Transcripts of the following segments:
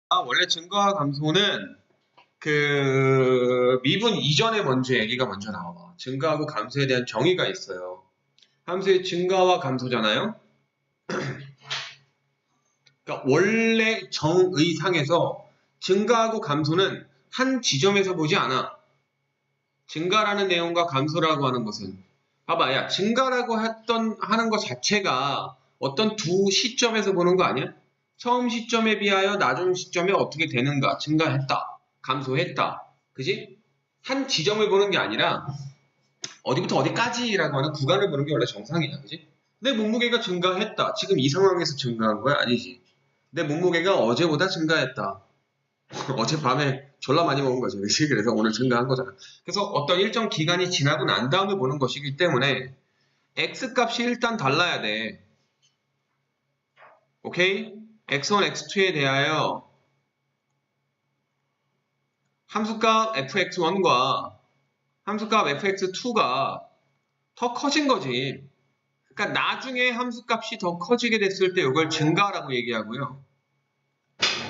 원래 증가와 감소는 미분 이전에 먼저 얘기가 먼저 나와. 증가하고 감소에 대한 정의가 있어요. 함수의 증가와 감소잖아요. 그러니까 원래 정의상에서 증가하고 감소는 한 지점에서 보지 않아. 증가라는 내용과 감소라고 하는 것은 봐봐, 야, 증가라고 하는 것 자체가 어떤 두 시점에서 보는 거 아니야? 처음 시점에 비하여 나중 시점에 어떻게 되는가? 증가했다, 감소했다, 그지? 한 지점을 보는 게 아니라 어디부터 어디까지라고 하는 구간을 보는 게 원래 정상이야, 그지? 내 몸무게가 증가했다. 지금 이 상황에서 증가한 거야? 아니지. 내 몸무게가 어제보다 증가했다. 어젯밤에 졸라 많이 먹은 거죠. 그치? 그래서 오늘 증가한 거잖아. 그래서 어떤 일정 기간이 지나고 난 다음에 보는 것이기 때문에 X값이 일단 달라야 돼. 오케이? X1, X2에 대하여 함수값 fx1과 함수값 fx2가 더 커진 거지. 그러니까 나중에 함수값이 더 커지게 됐을 때 이걸 증가라고 얘기하고요.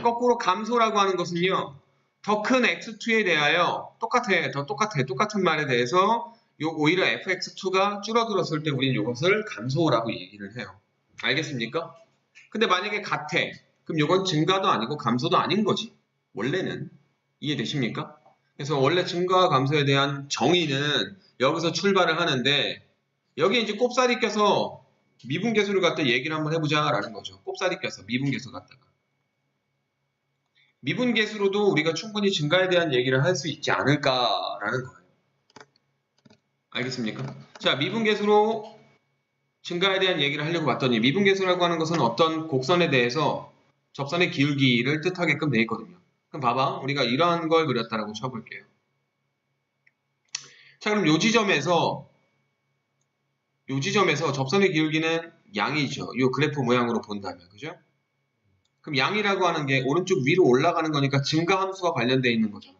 거꾸로 감소라고 하는 것은요. 더 큰 x2에 대하여 똑같은 말에 대해서 오히려 fx2가 줄어들었을 때 우리는 이것을 감소라고 얘기를 해요. 알겠습니까? 근데 만약에 같아. 그럼 이건 증가도 아니고 감소도 아닌 거지. 원래는. 이해되십니까? 그래서 원래 증가와 감소에 대한 정의는 여기서 출발을 하는데 여기에 이제 꼽사리 껴서 미분계수를 갖다 얘기를 한번 해보자라는 거죠. 꼽사리 껴서 미분계수 갖다가. 미분계수로도 우리가 충분히 증가에 대한 얘기를 할 수 있지 않을까라는 거예요. 알겠습니까? 자, 미분계수로 증가에 대한 얘기를 하려고 봤더니 미분계수라고 하는 것은 어떤 곡선에 대해서 접선의 기울기를 뜻하게끔 돼 있거든요. 그럼 봐봐. 우리가 이러한 걸 그렸다라고 쳐볼게요. 자, 그럼 요 지점에서 접선의 기울기는 양이죠. 요 그래프 모양으로 본다면. 그죠? 그럼 양이라고 하는 게 오른쪽 위로 올라가는 거니까 증가 함수와 관련되어 있는 거잖아.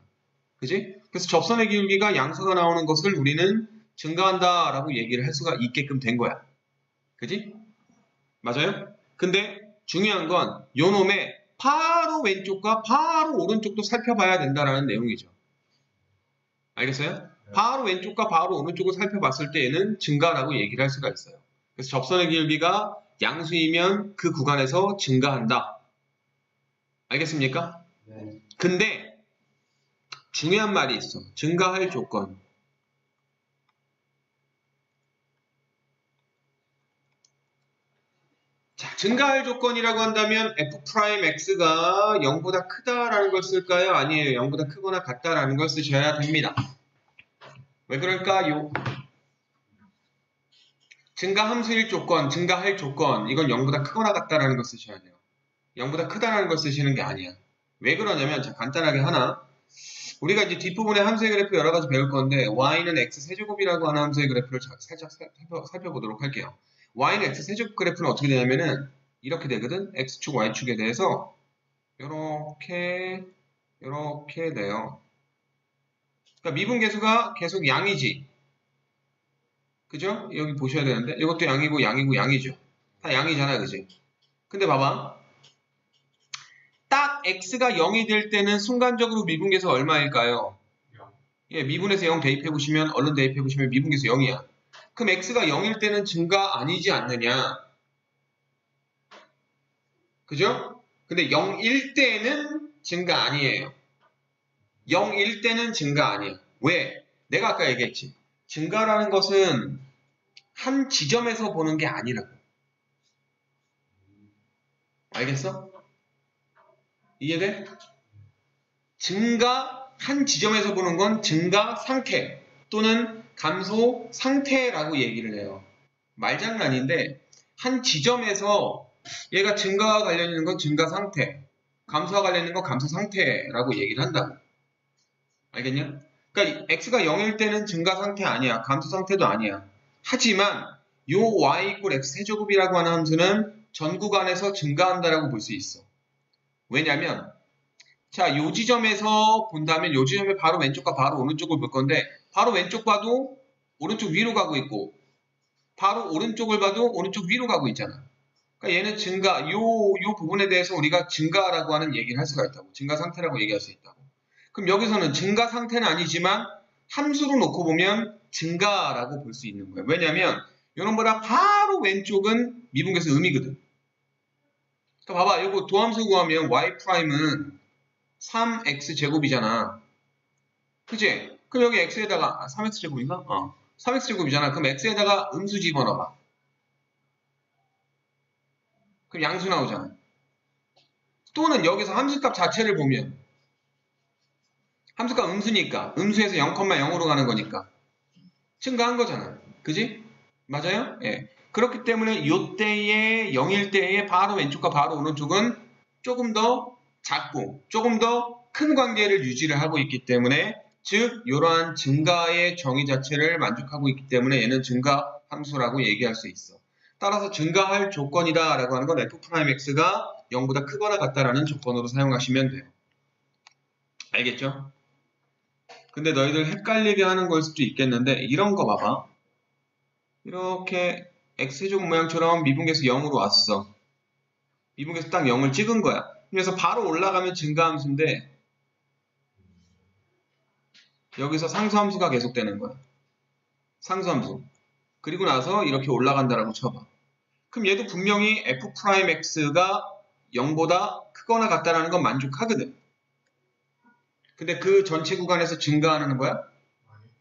그지? 그래서 접선의 기울기가 양수가 나오는 것을 우리는 증가한다 라고 얘기를 할 수가 있게끔 된 거야. 그지? 맞아요? 근데 중요한 건 요 놈의 바로 왼쪽과 바로 오른쪽도 살펴봐야 된다라는 내용이죠. 알겠어요? 바로 왼쪽과 바로 오른쪽을 살펴봤을 때에는 증가라고 얘기를 할 수가 있어요. 그래서 접선의 기울기가 양수이면 그 구간에서 증가한다. 알겠습니까? 네. 근데 중요한 말이 있어. 증가할 조건. 자, 증가할 조건이라고 한다면 f'x가 0보다 크다라는 걸 쓸까요? 아니에요. 0보다 크거나 같다라는 걸 쓰셔야 됩니다. 왜 그럴까요? 증가함수일 조건, 증가할 조건, 이건 0보다 크거나 같다라는 걸 쓰셔야 돼요. 0보다 크다라는 걸 쓰시는 게 아니야. 왜 그러냐면, 자, 간단하게 하나. 우리가 이제 뒷부분에 함수의 그래프 여러 가지 배울 건데, y는 x세제곱이라고 하는 함수의 그래프를 살짝 살펴보도록 할게요. y는 x세제곱 그래프는 어떻게 되냐면은, 이렇게 되거든? x축, y축에 대해서, 요렇게 돼요. 그러니까 미분계수가 계속 양이지. 그죠? 여기 보셔야 되는데, 이것도 양이고, 양이죠. 다 양이잖아, 그지? 근데 봐봐. 딱 x가 0이 될 때는 순간적으로 미분계수 얼마일까요? 예, 미분에서 0 대입해보시면, 얼른 대입해보시면 미분계수 0이야. 그럼 x가 0일 때는 증가 아니지 않느냐? 그죠? 근데 0일 때는 증가 아니에요. 0일 때는 증가 아니야. 왜? 내가 아까 얘기했지. 증가라는 것은 한 지점에서 보는 게 아니라고. 알겠어? 이해돼? 증가 한 지점에서 보는 건 증가 상태 또는 감소 상태라고 얘기를 해요. 말장난인데 한 지점에서 얘가 증가와 관련 있는 건 증가 상태, 감소와 관련 있는 건 감소 상태라고 얘기를 한다고. 알겠냐? 그러니까 x가 0일 때는 증가 상태 아니야. 감소 상태도 아니야. 하지만 요 y 이퀄 x 세제곱이라고 하는 함수는 전 구간에서 증가한다라고 볼 수 있어. 왜냐면 자, 요 지점에서 본다면 요 지점에 바로 왼쪽과 바로 오른쪽을 볼 건데 바로 왼쪽 봐도 오른쪽 위로 가고 있고 바로 오른쪽을 봐도 오른쪽 위로 가고 있잖아. 그러니까 얘는 증가, 요 부분에 대해서 우리가 증가라고 하는 얘기를 할 수가 있다고. 증가 상태라고 얘기할 수 있다고. 그럼 여기서는 증가 상태는 아니지만 함수로 놓고 보면 증가라고 볼 수 있는 거예요. 왜냐면 요놈보다 바로 왼쪽은 미분계수 음이거든. 그러니까 봐봐. 요거 도함수 구하면 y'은 3x제곱이잖아. 그치? 그럼 여기 x에다가 3x제곱인가? 3x제곱이잖아. 그럼 x에다가 음수 집어넣어봐. 그럼 양수 나오잖아. 또는 여기서 함수값 자체를 보면 함수값 음수니까 음수에서 0,0으로 가는 거니까 증가한 거잖아. 그지? 맞아요? 예. 그렇기 때문에 요때에 0일 때에 바로 왼쪽과 바로 오른쪽은 조금 더 작고 조금 더 큰 관계를 유지를 하고 있기 때문에 즉 이러한 증가의 정의 자체를 만족하고 있기 때문에 얘는 증가 함수라고 얘기할 수 있어. 따라서 증가할 조건이다 라고 하는 건 f'x가 0보다 크거나 같다라는 조건으로 사용하시면 돼요. 알겠죠? 근데 너희들 헷갈리게 하는 걸 수도 있겠는데 이런 거 봐봐. 이렇게 x제곱 모양처럼 미분계수 0으로 왔어. 미분계수 딱 0을 찍은 거야. 그래서 바로 올라가면 증가함수인데 여기서 상수함수가 계속되는 거야. 상수함수. 그리고 나서 이렇게 올라간다라고 쳐봐. 그럼 얘도 분명히 f'x가 0보다 크거나 같다라는 건 만족하거든. 근데 그 전체 구간에서 증가하는 거야?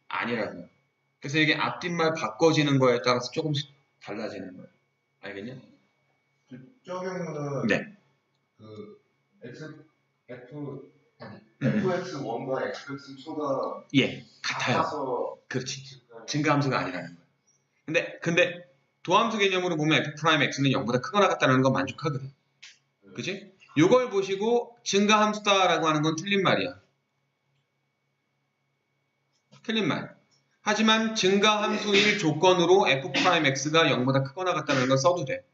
아니라고요. 그래서 이게 앞뒷말 바꿔지는 거에 따라서 조금씩 달라지는 거야. 알겠냐? 저 경우는 네. 그 fx1과 fx2가 예, 같아요. 같아서 그렇지. 증가함수가 아니라는 거야. 근데 도함수 개념으로 보면 f'x는 0보다 크거나 같다는 건 만족하거든. 그치? 요걸 보시고 증가함수다라고 하는 건 틀린 말이야. 틀린 말. 하지만 증가함수일 조건으로 f'x가 0보다 크거나 같다는 건 써도 돼.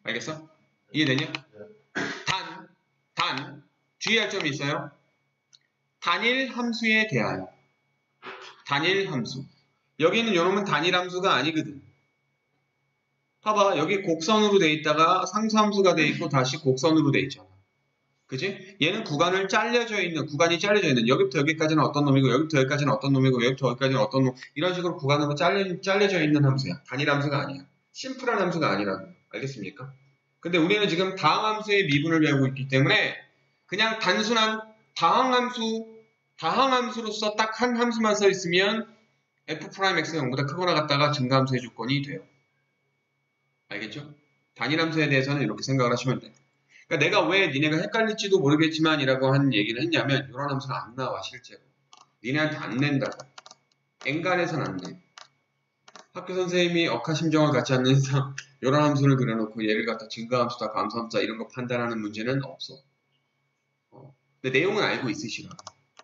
알겠어? 이해되냐? 단, 주의할 점이 있어요. 단일 함수에 대하여. 단일 함수. 여기는 요놈은 단일 함수가 아니거든. 봐봐. 여기 곡선으로 돼 있다가 상수함수가 돼 있고 다시 곡선으로 돼 있잖아. 그지? 얘는 구간이 잘려져 있는 여기부터 여기까지는 어떤 놈이고 여기부터 여기까지는 어떤 놈이고 여기부터 여기까지는 어떤 놈 이런 식으로 구간으로 잘려져 있는 함수야. 단일 함수가 아니야. 심플한 함수가 아니라고. 알겠습니까? 근데 우리는 지금 다항함수의 미분을 배우고 있기 때문에 그냥 단순한 다항함수로서 딱 한 함수만 써 있으면 f'x가 0보다 크거나 같다가 증가함수의 조건이 돼요. 알겠죠? 단일함수에 대해서는 이렇게 생각을 하시면 돼요. 그러니까 내가 왜 니네가 헷갈릴지도 모르겠지만 이라고 한 얘기를 했냐면 이런 함수가 안 나와 실제로. 니네한테 안 낸다고. 엔간에선 안 내. 학교 선생님이 억하심정을 갖지 않는 이상 이런 함수를 그려놓고 얘를 갖다 증가함수다 감소함수다 이런 거 판단하는 문제는 없어. 근데 내용은 알고 있으시라.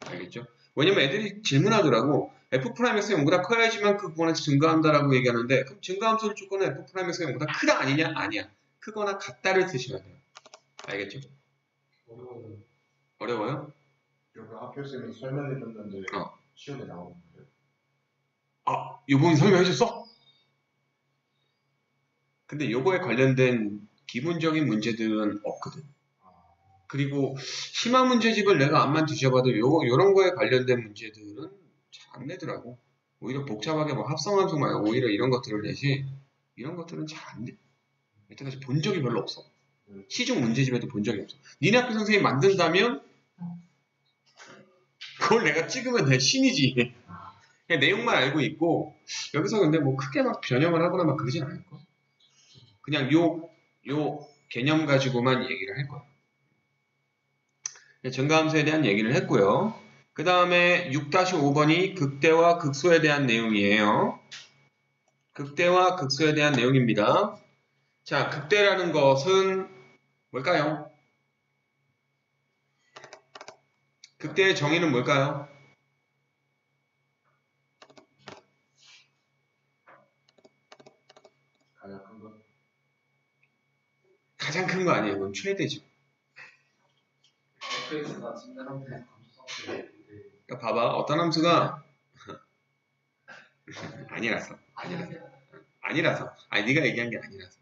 알겠죠? 왜냐면 애들이 질문하더라고. f'x가 0보다 커야지만 그 구간에서 증가한다라고 얘기하는데 그럼 증가함수를 조건은 f'x가 0보다 크다 아니냐? 아니야. 크거나 같다를 쓰시면 돼요. 알겠죠? 어려워요? 여기 학교쌤이 설명해 줬는데 시험에 나오는 거예요? 요번에 설명해 줬어? 근데 요거에 관련된 기본적인 문제들은 없거든. 그리고 심화 문제집을 내가 안만 뒤져봐도 요런 거에 관련된 문제들은 잘 안 내더라고. 오히려 복잡하게 뭐 합성함수 말고 오히려 이런 것들을 내지 이런 것들은 잘 안 내. 여태까지 본 적이 별로 없어. 시중 문제집에도 본 적이 없어. 니네 학교 선생님 만든다면 그걸 내가 찍으면 내 신이지. 그냥 내용만 알고 있고 여기서 근데 뭐 크게 막 변형을 하거나 막 그러진 않을 거야. 그냥 요 개념 가지고만 얘기를 할 거야. 증가함수에 대한 얘기를 했고요. 그 다음에 6-5번이 극대와 극소에 대한 내용이에요. 극대와 극소에 대한 내용입니다. 자, 극대라는 것은 뭘까요? 극대의 정의는 뭘까요? 가장 큰 거? 가장 큰 거 아니에요. 그건 최대죠. fx가 증가하면 그러니까 봐봐. 어떤 함수가 아니라서. 아니 네가 얘기한 게 아니라서.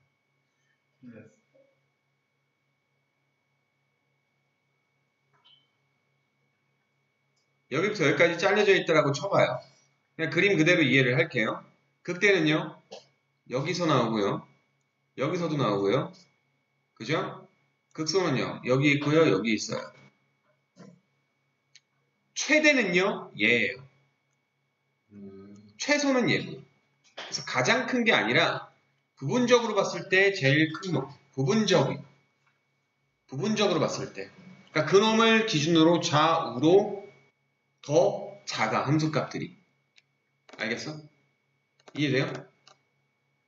여기부터 여기까지 잘려져 있더라고 쳐봐요. 그냥 그림 그대로 이해를 할게요. 극대는요, 여기서 나오고요, 여기서도 나오고요, 그죠? 극소는요, 여기 있고요, 여기 있어요. 최대는요, 얘예요. 최소는 얘고. 그래서 가장 큰 게 아니라 부분적으로 봤을 때 제일 큰 놈. 부분적으로 봤을 때. 그러니까 그 놈을 기준으로 좌우로 더 작아, 함수값들이. 알겠어? 이해돼요?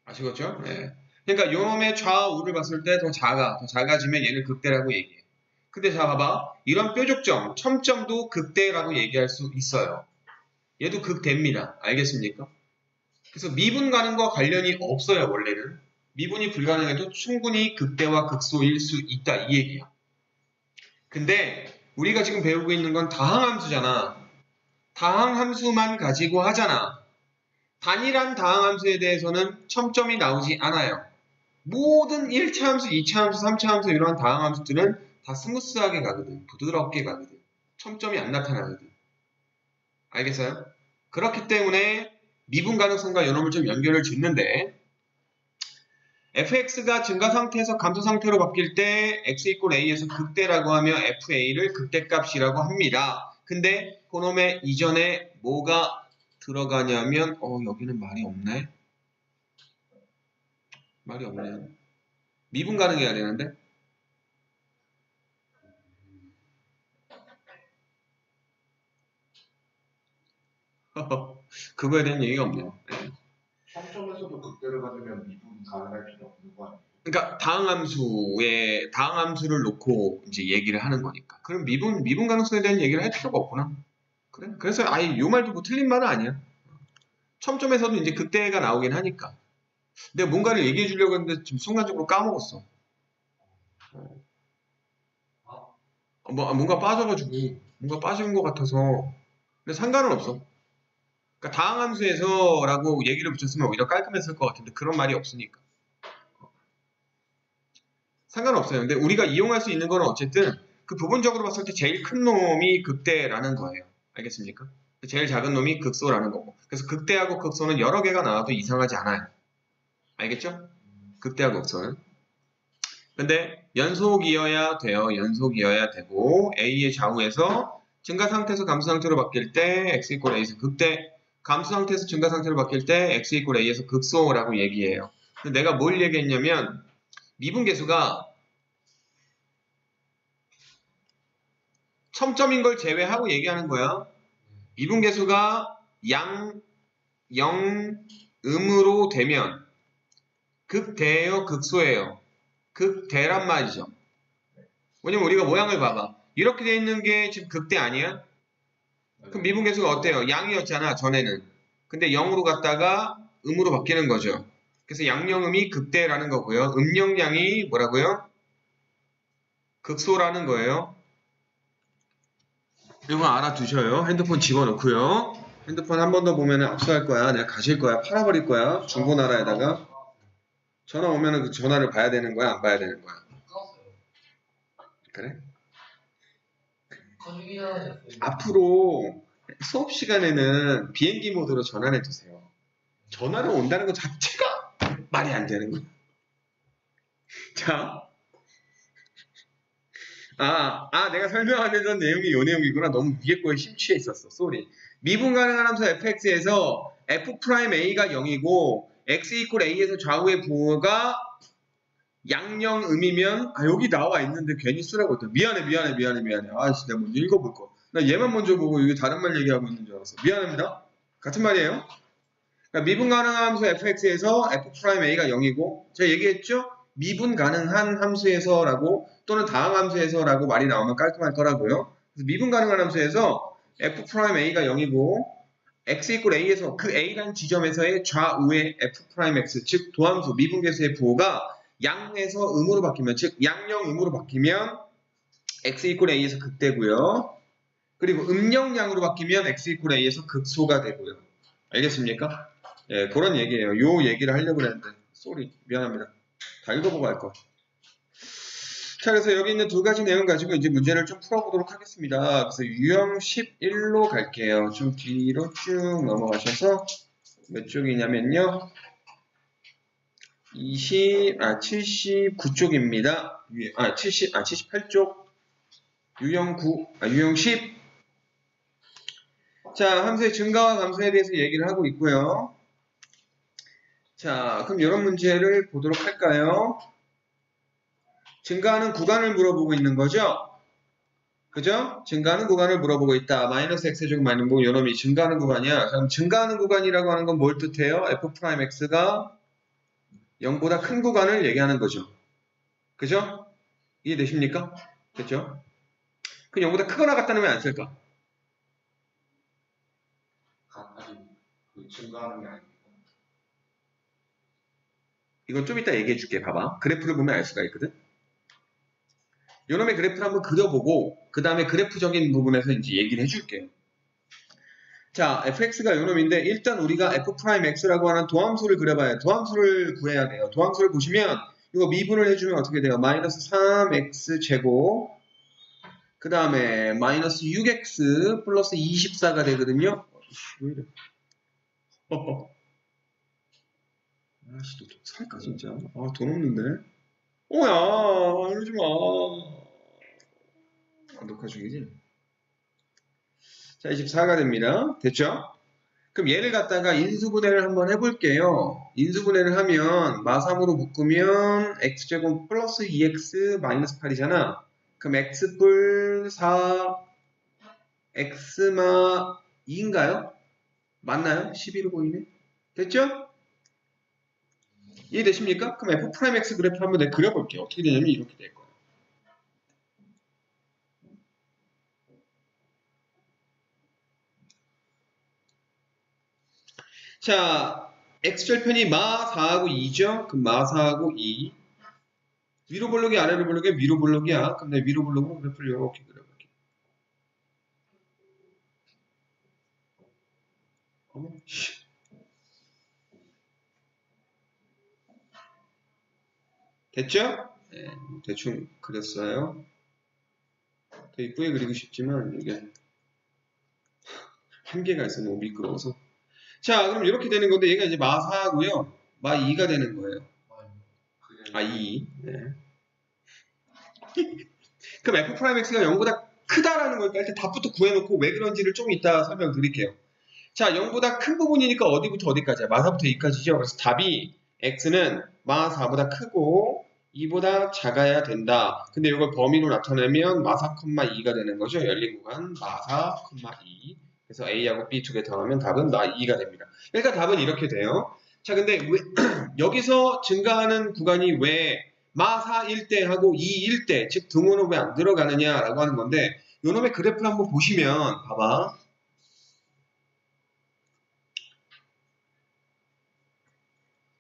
아시겠죠? 네. 그러니까 요 놈의 좌우를 봤을 때 더 작아지면 얘는 극대라고 얘기해. 근데 자, 봐봐. 이런 뾰족점, 첨점도 극대라고 얘기할 수 있어요. 얘도 극대입니다. 알겠습니까? 그래서 미분가능과 관련이 없어요, 원래는. 미분이 불가능해도 충분히 극대와 극소일 수 있다, 이 얘기야. 근데 우리가 지금 배우고 있는 건 다항함수잖아. 다항함수만 가지고 하잖아. 단일한 다항함수에 대해서는 첨점이 나오지 않아요. 모든 1차 함수, 2차 함수, 3차 함수 이러한 다항함수들은 다 스무스하게 가거든. 부드럽게 가거든. 첨점이 안 나타나거든. 알겠어요? 그렇기 때문에 미분 가능성과 이놈을 좀 연결을 짓는데 fx가 증가 상태에서 감소 상태로 바뀔 때 x = a에서 극대라고 하며 fa를 극대값이라고 합니다. 근데 그놈의 이전에 뭐가 들어가냐면 여기는 말이 없네. 말이 없네요. 미분 가능해야 되는데 그거에 대한 얘기가 없네요. 네. 첨점에서도 극대를 가지면 미분 가능할 필요 없는 거 아니에요? 그러니까 다항함수를 놓고 이제 얘기를 하는 거니까. 그럼 미분 가능성에 대한 얘기를 할 필요가 없구나. 그래? 그래서 아예 요 말도 뭐 틀린 말은 아니야. 첨점에서도 이제 극대가 나오긴 하니까. 내가 뭔가를 얘기해 주려고 했는데 지금 순간적으로 까먹었어. 뭔가 빠져가지고 뭔가 빠진 것 같아서. 근데 상관은 없어. 그러니까 다항함수에서라고 얘기를 붙였으면 오히려 깔끔했을 것 같은데 그런 말이 없으니까. 상관없어요. 근데 우리가 이용할 수 있는 거는 어쨌든 그 부분적으로 봤을 때 제일 큰 놈이 극대라는 거예요. 알겠습니까? 제일 작은 놈이 극소라는 거고. 그래서 극대하고 극소는 여러 개가 나와도 이상하지 않아요. 알겠죠? 극대하고 극소는. 근데 연속이어야 돼요. 연속이어야 되고 A의 좌우에서 증가 상태에서 감소 상태로 바뀔 때 x = A에서 극대, 감소 상태에서 증가 상태로 바뀔 때 x = A에서 극소라고 얘기해요. 근데 내가 뭘 얘기했냐면 미분계수가 첨점인 걸 제외하고 얘기하는 거야. 미분계수가 양, 영, 음으로 되면 극대예요, 극소예요? 극대란 말이죠. 왜냐면 우리가 모양을 봐봐. 이렇게 돼 있는 게 지금 극대 아니야? 그럼 미분계수가 어때요? 양이었잖아, 전에는. 근데 0으로 갔다가 음으로 바뀌는 거죠. 그래서 양령음이 극대라는 거고요. 음영양이 뭐라고요? 극소라는 거예요. 이거 알아두셔요. 핸드폰 집어넣고요. 핸드폰 한 번 더 보면 압수할 거야. 내가 가실 거야. 팔아버릴 거야. 중고나라에다가. 전화 오면은 그 전화를 봐야 되는 거야? 안 봐야 되는 거야? 그래? 앞으로 수업 시간에는 비행기 모드로 전화를 해주세요. 전화를 온다는 것 자체가 말이 안 되는 거야. 자. 내가 설명하려던 내용이 이 내용이구나. 너무 위에 거에 심취해 있었어. 쏘리. 미분 가능한 함수 fx에서 f'a가 0이고 x = a에서 좌우의 부호가 양령음이면 여기 나와 있는데 괜히 쓰라고 했다. 미안해. 아이씨, 내가 먼저 읽어볼 거. 나 얘만 먼저 보고 이게 다른 말 얘기하고 있는 줄 알았어. 미안합니다. 같은 말이에요. 그러니까 미분 가능한 함수 fx에서 f'a가 0이고 제가 얘기했죠? 미분 가능한 함수에서라고 또는 다항함수에서라고 말이 나오면 깔끔할 거라고요. 그래서 미분 가능한 함수에서 f'a가 0이고 x = a에서 그 a라는 지점에서의 좌우의 f'x 즉 도함수 미분계수의 부호가 양에서 음으로 바뀌면 즉 양령음으로 바뀌면 x = a에서 극대고요. 그리고 음령양으로 바뀌면 x = a에서 극소가 되고요. 알겠습니까? 예, 그런 얘기예요. 요 얘기를 하려고 했는데 쏘리 미안합니다. 다 읽어보고 할 거. 자, 그래서 여기 있는 두 가지 내용 가지고 이제 문제를 좀 풀어보도록 하겠습니다. 그래서 유형 11로 갈게요. 좀 뒤로 쭉 넘어가셔서 몇 쪽이냐면요. 79쪽입니다. 78쪽. 유형 10. 자, 함수의 증가와 감소에 대해서 얘기를 하고 있고요. 자, 그럼 이런 문제를 보도록 할까요? 증가하는 구간을 물어보고 있는 거죠? 그죠? 증가하는 구간을 물어보고 있다. 마이너스 x제곱 마이너스 뭐 요놈이 증가하는 구간이야. 그럼 증가하는 구간이라고 하는 건 뭘 뜻해요? f'x가 0보다 큰 구간을 얘기하는 거죠. 그죠? 이해되십니까? 됐죠? 그 0보다 크거나 같다는 왜 안 쓸까? 아직 그 증가하는 게 아니고. 이건 좀 이따 얘기해 줄게. 봐봐. 그래프를 보면 알 수가 있거든. 요놈의 그래프를 한번 그려보고 그 다음에 그래프적인 부분에서 이제 얘기를 해줄게요. 자, fx가 요놈인데 일단 우리가 f'x라고 하는 도함수를 그려봐요. 도함수를 구해야 돼요. 도함수를 보시면 이거 미분을 해주면 어떻게 돼요? 마이너스 3x제곱 그 다음에 마이너스 6x 플러스 24가 되거든요. 왜 이래? 아씨, 너 살까 진짜? 아, 돈 없는데? 오야, 이러지 마. 녹화 중이지? 자, 24가 됩니다. 됐죠? 그럼 얘를 갖다가 인수분해를 한번 해볼게요. 인수분해를 하면 마3으로 묶으면 x제곱 플러스 2x 마이너스 8이잖아. 그럼 x뿔 4 x마 2인가요? 맞나요? 12로 보이네. 됐죠? 이해되십니까? 그럼 f'x 그래프 한번 내가 그려볼게요. 어떻게 되냐면 이렇게 될 거예요. 자, x절편이 마 4하고 2죠? 그럼 마 4하고 2. 위로 볼록이 아래로 볼록이 위로 볼록이야. 그럼 내가 위로 볼록으로 그래프를 이렇게 그려볼게. 어머, 씨. 됐죠? 네, 대충 그렸어요. 더 이쁘게 그리고 싶지만 이게 한계가 있어. 너무 미끄러워서. 자, 그럼 이렇게 되는 건데 얘가 이제 마 4하고요. 마 2가 되는 거예요. 아, 2. 네. 그럼 f'x가 0보다 크다라는 거니까 일단 답부터 구해놓고 왜 그런지를 좀 이따 설명드릴게요. 자, 0보다 큰 부분이니까 어디부터 어디까지야? 마 4부터 2까지죠. 그래서 답이 x는 마 4보다 크고 2보다 작아야 된다. 근데 이걸 범위로 나타내면 마 4,2가 되는 거죠. 열린 구간 마 4,2. 그래서 a하고 b 두 개 더하면 답은 마 2가 됩니다. 그러니까 답은 이렇게 돼요. 자, 근데 왜, 여기서 증가하는 구간이 왜 마 4일 때 하고 2일 때, 즉 등호는 왜 안 들어가느냐라고 하는 건데 요놈의 그래프를 한번 보시면 봐봐.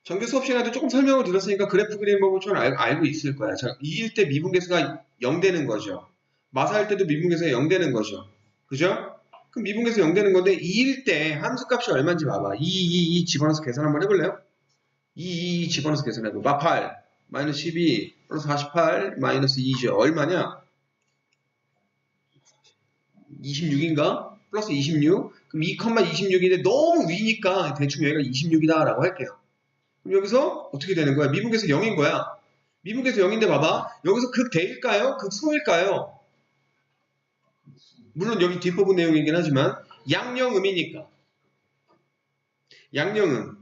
정규 수업 시간에도 조금 설명을 드렸으니까 그래프 그리는 법을 좀 알고 있을 거야. 자, 2일 때 미분계수가 0 되는 거죠. 마 4일 때도 미분계수가 0 되는 거죠. 그죠? 그럼 미분계수 0 되는 건데 2일 때 함수값이 얼마인지 봐봐. 2 집어넣어서 계산 한번 해볼래요? 2 집어넣어서 계산해봐. 마 8, 마이너스 12, 플러스 48, 마이너스 2죠. 얼마냐? 26인가? 플러스 26? 그럼 2,26인데 너무 위니까 대충 여기가 26이다 라고 할게요. 그럼 여기서 어떻게 되는 거야? 미분계수 0인 거야. 미분계수 0인데 봐봐. 여기서 극대일까요? 극소일까요? 물론 여기 뒷부분 내용이긴 하지만 양령음이니까. 양령음.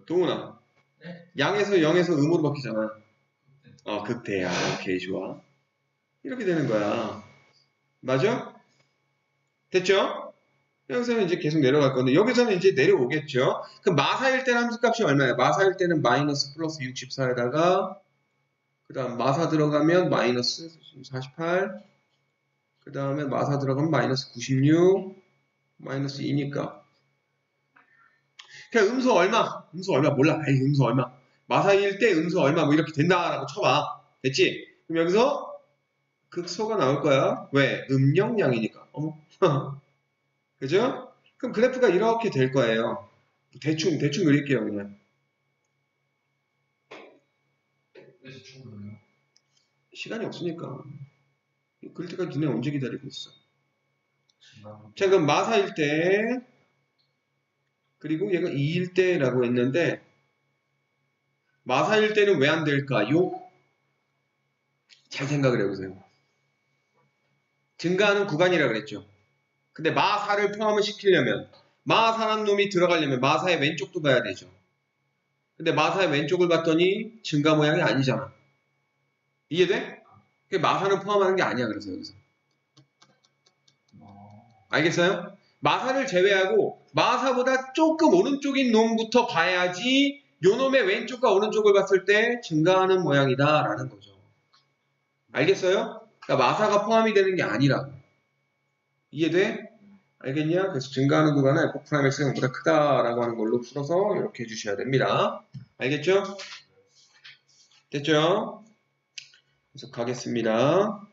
동훈아. 양에서 0에서 음으로 바뀌잖아. 극대야. 오케이, 좋아. 이렇게 되는 거야. 맞아? 됐죠? 여기서는 이제 계속 내려갈 건데 여기서는 이제 내려오겠죠. 그럼 마사일 때는 함수값이 얼마예요? 마사일 때는 마이너스 플러스 64에다가 그 다음 마사 들어가면 마이너스 48 그 다음에 마사 들어가면 마이너스 96 마이너스 2니까 그냥 음수 얼마? 음수 얼마 몰라. 에이, 음수 얼마? 마사일 때 음수 얼마 뭐 이렇게 된다라고 쳐봐. 됐지? 그럼 여기서 극소가 나올 거야. 왜? 음영량이니까. 어머. 그죠? 그럼 그래프가 이렇게 될 거예요. 대충 그릴게요, 그냥. 시간이 없으니까. 그럴 때까지 니네 언제 기다리고 있어. 자, 그럼 마사일 때, 그리고 얘가 2일 때라고 했는데, 마사일 때는 왜 안 될까요? 잘 생각을 해보세요. 증가하는 구간이라 그랬죠. 근데 마사를 포함을 시키려면, 마사라는 놈이 들어가려면 마사의 왼쪽도 봐야 되죠. 근데 마사의 왼쪽을 봤더니 증가 모양이 아니잖아. 이해돼? 마사는 포함하는 게 아니야, 그래서 여기서. 알겠어요? 마사를 제외하고 마사보다 조금 오른쪽인 놈부터 봐야지 요 놈의 왼쪽과 오른쪽을 봤을 때 증가하는 모양이다 라는 거죠. 알겠어요? 그러니까 마사가 포함이 되는 게 아니라고. 이해돼? 알겠냐? 그래서 증가하는 구간은 F'X가 0보다 크다라고 하는 걸로 풀어서 이렇게 해주셔야 됩니다. 알겠죠? 됐죠? 그래서 가겠습니다.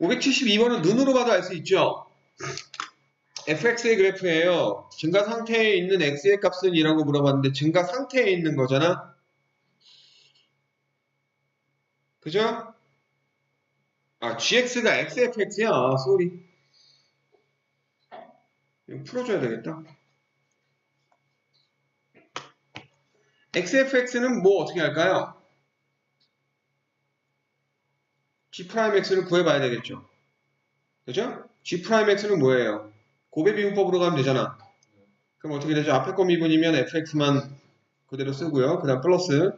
(572번은) 눈으로 봐도 알 수 있죠? fx의 그래프예요. 증가 상태에 있는 x의 값은 이라고 물어봤는데 증가 상태에 있는 거잖아. 그죠? 아, gx가 xfx야. 쏘리. 이거 풀어줘야 되겠다. xfx는 뭐 어떻게 할까요? g'x를 구해봐야 되겠죠. 그죠? g'x는 뭐예요? 고배 비문법으로 가면 되잖아. 그럼 어떻게 되죠? 앞에 거 미분이면 fx만 그대로 쓰고요. 그 다음 플러스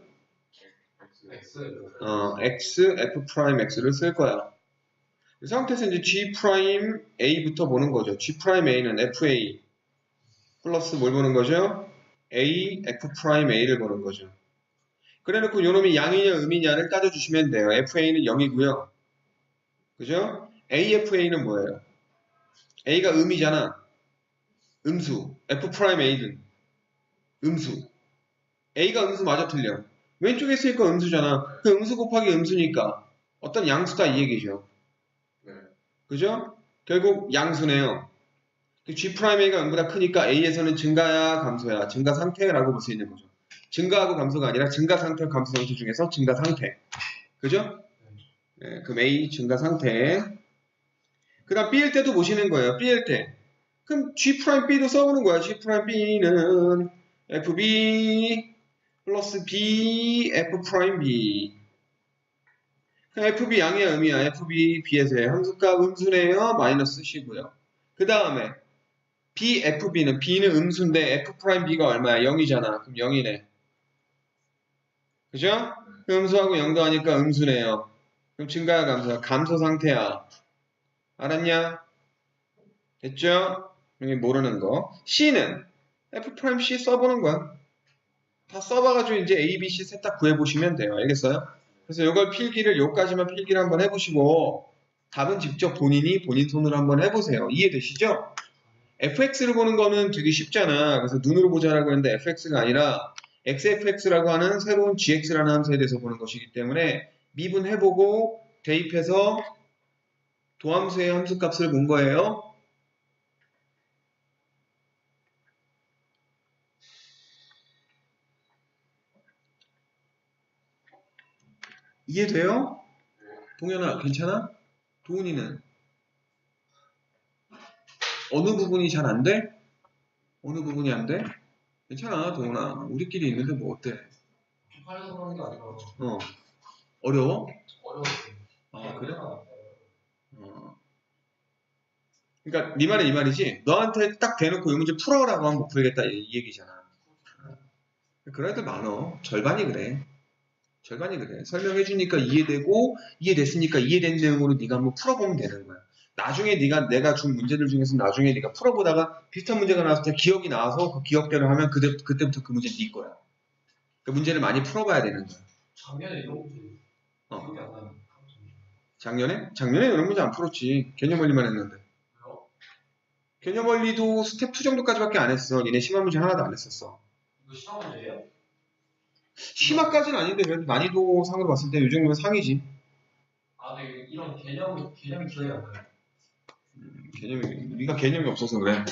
x f'x를 쓸 거야. 이 상태에서 이제 g'a부터 보는 거죠. g'a는 fa 플러스 뭘 보는 거죠? a f'a를 보는 거죠. 그래놓고 요놈이 양이냐 음이냐를 따져주시면 돼요. fa는 0이고요. 그죠? afa는 뭐예요? a가 음이잖아. 음수. f'a는 음수. a가 음수 맞아 틀려? 왼쪽에 있으니까 음수잖아. 그 음수 곱하기 음수니까 어떤 양수다 이 얘기죠. 그죠? 결국 양수네요. g'a가 0보다 크니까 a에서는 증가야 감소야? 증가 상태라고 볼 수 있는 거죠. 증가하고 감소가 아니라 증가 상태, 감소 상태 중에서 증가 상태. 그죠? 네, 그럼 A 증가 상태. 그 다음 B일 때도 보시는 거예요. B일 때. 그럼 G'B도 써보는 거야. G'B는 FB 플러스 B, F'B. FB 양이야, 음이야. FB, B에서의 함수값 음수네요. 마이너스 쓰시고요. 그 다음에 BFB는 B는 음수인데 F'B가 얼마야? 0이잖아. 그럼 0이네. 그죠? 음수하고 0도 하니까 음수네요. 그럼 증가야 감소야? 감소 상태야. 알았냐? 됐죠? 여기 모르는 거. C는 F'C 써보는 거야. 다 써봐가지고 이제 A, B, C 셋 다 구해보시면 돼요. 알겠어요? 그래서 이걸 필기를 요까지만 필기를 한번 해보시고 답은 직접 본인이 본인 손으로 한번 해보세요. 이해되시죠? fx를 보는 거는 되게 쉽잖아. 그래서 눈으로 보자라고 했는데 fx가 아니라 xfx라고 하는 새로운 gx라는 함수에 대해서 보는 것이기 때문에 미분해보고 대입해서 도함수의 함수값을 본 거예요. 이해돼요? 동현아 괜찮아? 도훈이는? 어느 부분이 잘 안 돼? 어느 부분이 안 돼? 괜찮아 도훈아. 우리끼리 있는데 뭐 어때? 팔려서 그런 게 아니라 어려워? 어려웠어요. 아 그래? 그러니까 네 말은 이 말이지. 너한테 딱 대놓고 이 문제 풀어라고 하면 못 풀겠다 이 얘기잖아. 그런 애들 많어. 절반이 그래. 절반이 그래. 설명해주니까 이해되고 이해됐으니까 이해된 내용으로 네가 한번 풀어보면 되는 거야. 나중에 내가 준 문제들 중에서 나중에 네가 풀어보다가 비슷한 문제가 나왔을 때 기억이 나와서 그 기억대로 하면 그때부터 그 문제 네 거야. 그 문제를 많이 풀어봐야 되는 거야. 작년에 이런 문제 기억이 안 나요. 작년에? 작년에 이런 문제 안 풀었지. 개념 원리만 했는데. 왜요? 개념 원리도 스텝 2 정도까지밖에 안 했어. 니네 심화 문제 하나도 안 했었어. 이거 심화 문제예요? 심화까지는 아닌데 그래도 난이도 상으로 봤을 때 이 정도면 상이지. 아, 네, 이런 개념이 기억이 안 나요. 네가 개념이 없어서 그래.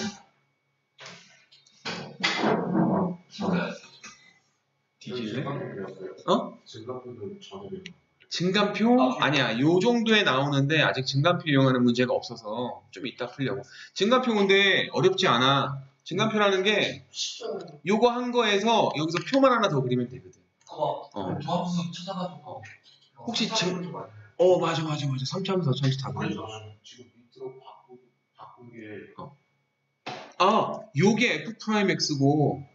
뒤질래? 증가표 그렸어요. 어? 증가표도 전에 증간표? 아니야. 요 정도에 나오는데 아직 증간표 이용하는 문제가 없어서 좀 이따 풀려고. 증간표 근데 어렵지 않아. 증간표라는 게 요거 한 거에서 여기서 표만 하나 더 그리면 되거든. 조합수 찾아가지고 혹시 찾아보는 거 맞아. 3차함수, 4차함수 다 그려. 그래서 지금 밑으로 바꾼 게 요게 F'X고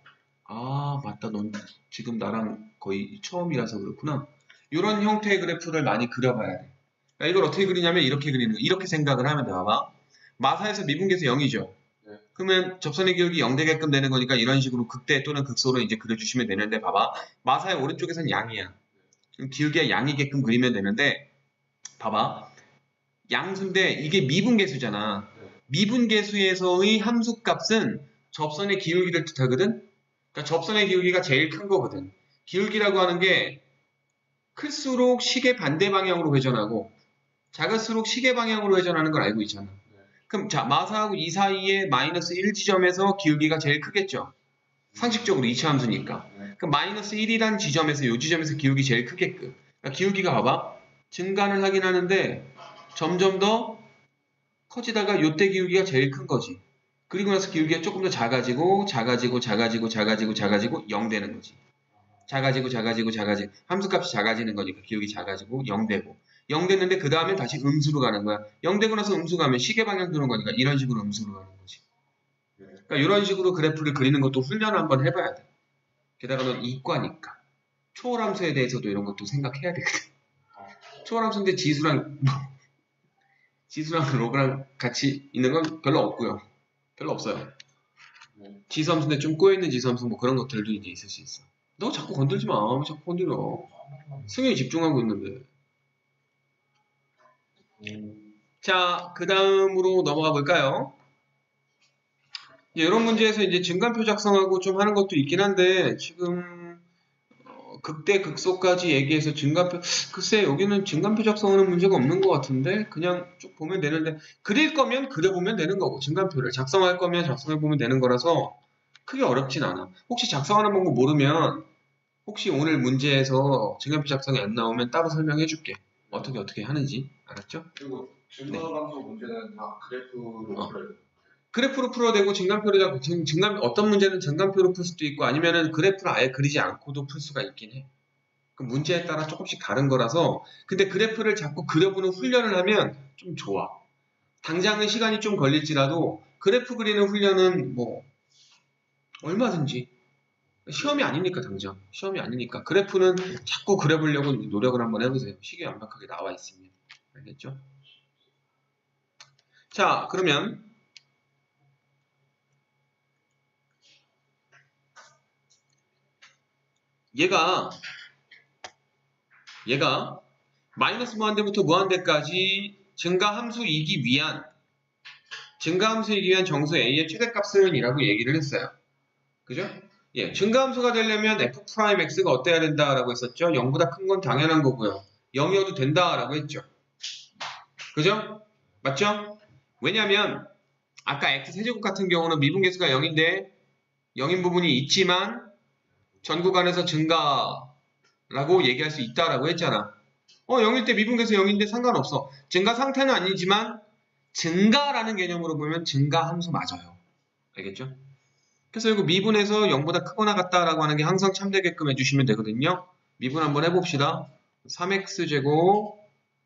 맞다. 넌 지금 나랑 거의 처음이라서 그렇구나. 요런 형태의 그래프를 많이 그려봐야 돼. 그러니까 이걸 어떻게 그리냐면 이렇게 그리는 거. 이렇게 생각을 하면 돼. 봐봐. 마사에서 미분계에서 0이죠. 네. 그러면 접선의 기울기 0 되게끔 되는 거니까 이런 식으로 극대 또는 극소로 이제 그려주시면 되는데 봐봐. 마사의 오른쪽에선 양이야. 그럼 기울기가 양이게끔 그리면 되는데 봐봐. 양수인데 이게 미분계수잖아. 미분계수에서의 함수값은 접선의 기울기를 뜻하거든. 그러니까 접선의 기울기가 제일 큰 거거든. 기울기라고 하는 게 클수록 시계 반대 방향으로 회전하고 작을수록 시계 방향으로 회전하는 걸 알고 있잖아. 그럼 자, 마사하고 이 사이에 마이너스 1 지점에서 기울기가 제일 크겠죠. 상식적으로 2차 함수니까. 그럼 마이너스 1이란 지점에서 이 지점에서 기울기 제일 크게끔. 그러니까 기울기가 봐봐. 증가는 하긴 하는데 점점 더 커지다가 요때 기울기가 제일 큰 거지. 그리고 나서 기울기가 조금 더 작아지고 0 되는 거지. 작아지고 함수값이 작아지는 거니까 기울기 작아지고 0 되고 0 됐는데 그 다음에 다시 음수로 가는 거야. 0 되고 나서 음수 가면 시계 방향 도는 거니까 이런 식으로 음수로 가는 거지. 그러니까 이런 식으로 그래프를 그리는 것도 훈련을 한번 해봐야 돼. 게다가 넌 이과니까 초월함수에 대해서도 이런 것도 생각해야 되거든. 초월함수인데 지수랑 로그랑 같이 있는 건 별로 없고요. 별로 없어요. 지수함수인데 좀 꼬여있는 지수함수 뭐 그런 것들도 이제 있을 수 있어. 너 자꾸 건들지 마. 왜 자꾸 건드려. 승현이 집중하고 있는데. 자, 그 다음으로 넘어가 볼까요? 이런 문제에서 이제 증간표 작성하고 좀 하는 것도 있긴 한데, 지금, 극대, 극소까지 얘기해서 증간표, 글쎄, 여기는 증간표 작성하는 문제가 없는 것 같은데, 그냥 쭉 보면 되는데, 그릴 거면 그려보면 되는 거고, 증간표를. 작성할 거면 작성해보면 되는 거라서, 크게 어렵진 않아. 혹시 작성하는 방법 모르면, 혹시 오늘 문제에서 증간표 작성이 안 나오면 따로 설명해 줄게. 어떻게 하는지. 알았죠? 그리고 증가함수 문제는 다 그래프로 풀어야 돼요. 그래프로 풀어도 되고 증간표로 어떤 문제는 증간표로 풀 수도 있고 아니면은 그래프를 아예 그리지 않고도 풀 수가 있긴 해. 그 문제에 따라 조금씩 다른 거라서 근데 그래프를 자꾸 그려보는 훈련을 하면 좀 좋아. 당장은 시간이 좀 걸릴지라도 그래프 그리는 훈련은 뭐 얼마든지 시험이 아니니까 당장 시험이 아니니까 그래프는 자꾸 그려보려고 노력을 한번 해보세요. 시계 완벽하게 나와 있으면 알겠죠? 자 그러면 얘가 마이너스 무한대부터 무한대까지 증가함수이기 위한 정수 a의 최대값은 이라고 얘기를 했어요. 그죠? 예, 증가함수가 되려면 f'x가 어때야 된다라고 했었죠? 0보다 큰 건 당연한 거고요. 0이어도 된다라고 했죠. 그죠? 맞죠? 왜냐면 아까 x세제곱 같은 경우는 미분계수가 0인데 0인 부분이 있지만 전 구간에서 증가라고 얘기할 수 있다라고 했잖아. 0일 때 미분계수 0인데 상관없어. 증가 상태는 아니지만 증가라는 개념으로 보면 증가함수 맞아요. 알겠죠? 그래서 이거 미분에서 0보다 크거나 같다라고 하는 게 항상 참되게끔 해주시면 되거든요. 미분 한번 해봅시다. 3x제곱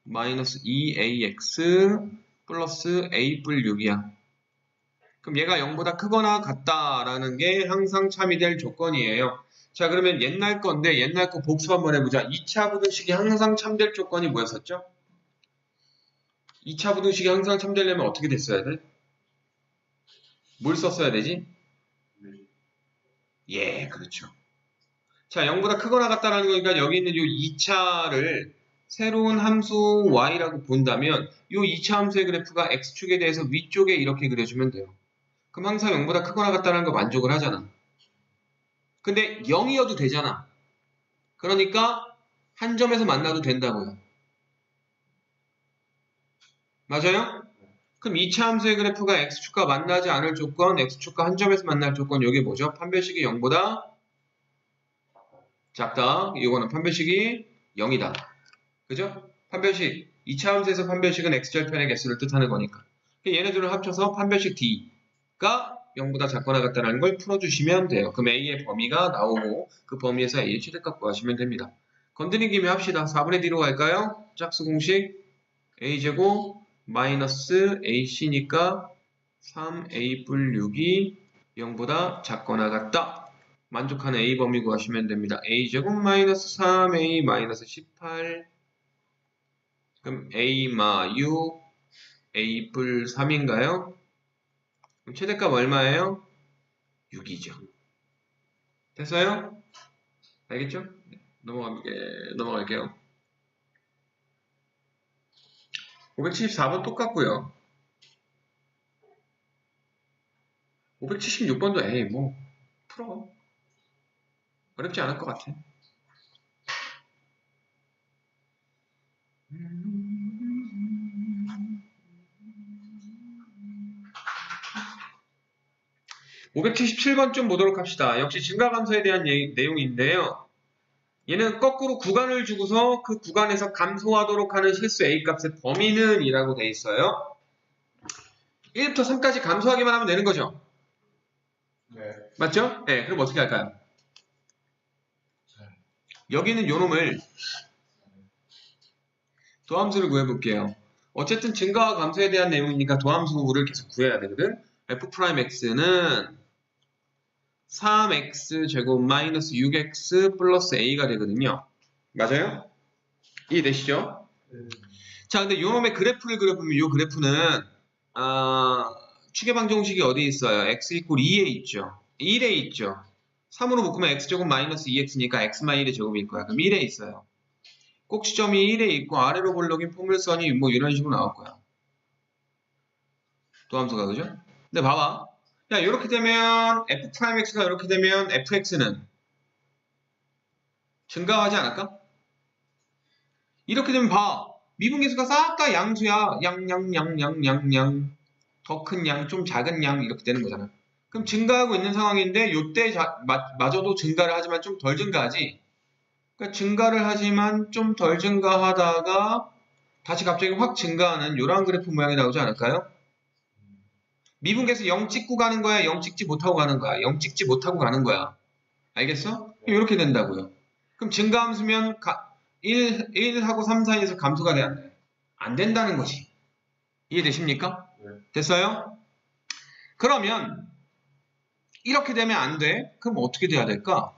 마이너스 2ax 플러스 a 뿔 6이야. 그럼 얘가 0보다 크거나 같다라는 게 항상 참이 될 조건이에요. 자 그러면 옛날 건데 옛날 거 복습 한번 해보자. 2차 부등식이 항상 참될 조건이 뭐였었죠? 2차 부등식이 항상 참되려면 어떻게 됐어야 돼? 뭘 썼어야 되지? 예, 그렇죠. 자, 0보다 크거나 같다라는 거니까 여기 있는 이 2차를 새로운 함수 y라고 본다면 이 2차 함수의 그래프가 x축에 대해서 위쪽에 이렇게 그려주면 돼요. 그럼 항상 0보다 크거나 같다는 거 만족을 하잖아. 근데 0이어도 되잖아. 그러니까 한 점에서 만나도 된다고요. 맞아요? 그럼 2차 함수의 그래프가 x축과 만나지 않을 조건, x축과 한 점에서 만날 조건, 이게 뭐죠? 판별식이 0보다 작다. 이거는 판별식이 0이다. 그죠? 판별식 2차 함수에서 판별식은 x절편의 개수를 뜻하는 거니까. 얘네들을 합쳐서 판별식 d가 0보다 작거나 같다는 걸 풀어주시면 돼요. 그럼 a의 범위가 나오고 그 범위에서 a의 최대값 구하시면 됩니다. 건드린 김에 합시다. 4분의 d로 갈까요? 짝수 공식 a제곱 마이너스 ac니까 3a 뿔 6이 0보다 작거나 같다. 만족하는 a 범위 구하시면 됩니다. a제곱 마이너스 3a 마이너스 18 그럼 a 마 6 a 뿔 3인가요? 그럼 최대값 얼마예요? 6이죠. 됐어요? 알겠죠? 넘어갈게요. 574번 똑같고요. 576번도 에이 뭐 풀어. 어렵지 않을 것 같아. (577번) 좀 보도록 합시다. 역시 증가감소에 대한 내용인데요. 얘는 거꾸로 구간을 주고서 그 구간에서 감소하도록 하는 실수 A값의 범위는 이라고 돼 있어요. 1부터 3까지 감소하기만 하면 되는 거죠. 네. 맞죠? 네, 그럼 어떻게 할까요? 여기는 요놈을 도함수를 구해볼게요. 어쨌든 증가와 감소에 대한 내용이니까 도함수를 계속 구해야 되거든. f'x는 3x 제곱 마이너스 6x 플러스 a가 되거든요. 맞아요? 이해되시죠? 자, 근데 요놈의 그래프를 그려보면 요 그래프는 추계방정식이 어디 있어요? x 이퀄 2에 있죠. 1에 있죠. 3으로 묶으면 x제곱 마이너스 2x니까 x-1의 제곱일 거야. 그럼 1에 있어요. 꼭지점이 1에 있고 아래로 볼록인 포물선이 뭐 이런 식으로 나올 거야. 도함수가 그죠? 근데 봐봐. 야, 이렇게 되면 f'x가 이렇게 되면 fx는 증가하지 않을까? 이렇게 되면 봐. 미분계수가 싹 다 양수야. 양. 더 큰 양, 좀 작은 양 이렇게 되는 거잖아. 그럼 증가하고 있는 상황인데 요때 마저도 증가를 하지만 좀 덜 증가하지. 그러니까 증가를 하지만 좀 덜 증가하다가 다시 갑자기 확 증가하는 이런 그래프 모양이 나오지 않을까요? 미분계수 0 찍고 가는 거야? 0 찍지 못하고 가는 거야? 0 찍지 못하고 가는 거야. 알겠어? 이렇게 된다고요. 그럼 증가함수면 1하고 3 사이에서 감소가 돼야 안 돼? 안 된다는 거지. 이해되십니까? 네. 됐어요? 그러면 이렇게 되면 안 돼? 그럼 어떻게 돼야 될까?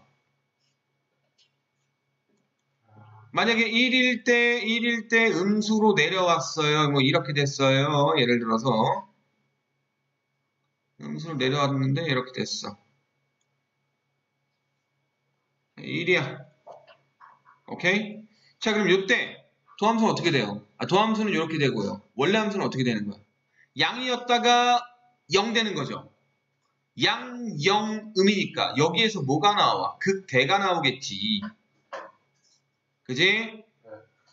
만약에 1일 때 음수로 내려왔어요. 뭐 이렇게 됐어요. 예를 들어서 음수로 내려왔는데 이렇게 됐어. 1이야. 오케이? 자, 그럼 이때 도함수는 어떻게 돼요? 도함수는 이렇게 되고요. 원래 함수는 어떻게 되는 거야? 양이었다가 0 되는 거죠. 양, 0, 음이니까 여기에서 뭐가 나와? 극대가 나오겠지. 그지?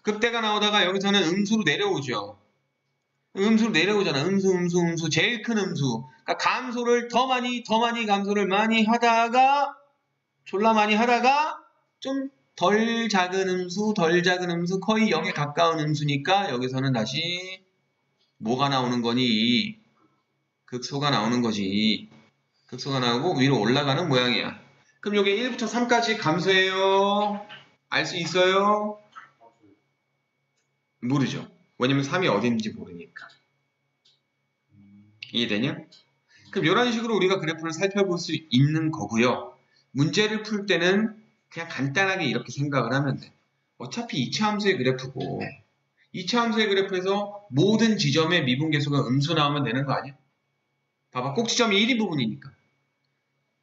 극대가 나오다가 여기서는 음수로 내려오죠. 음수로 내려오잖아. 음수. 제일 큰 음수. 그러니까 감소를 더 많이 감소를 많이 하다가 졸라 많이 하다가 좀 덜 작은 음수 거의 0에 가까운 음수니까 여기서는 다시 뭐가 나오는 거니? 극소가 나오는 거지. 극소가 나오고 위로 올라가는 모양이야. 그럼 여기 1부터 3까지 감소해요. 알 수 있어요? 모르죠. 왜냐면 3이 어딘지 모르니까. 이해되냐? 그럼 이런 식으로 우리가 그래프를 살펴볼 수 있는 거고요. 문제를 풀 때는 그냥 간단하게 이렇게 생각을 하면 돼. 어차피 2차 함수의 그래프고 2차 함수의 그래프에서 모든 지점의 미분계수가 음수 나오면 되는 거 아니야? 봐봐. 꼭지점이 1인 부분이니까.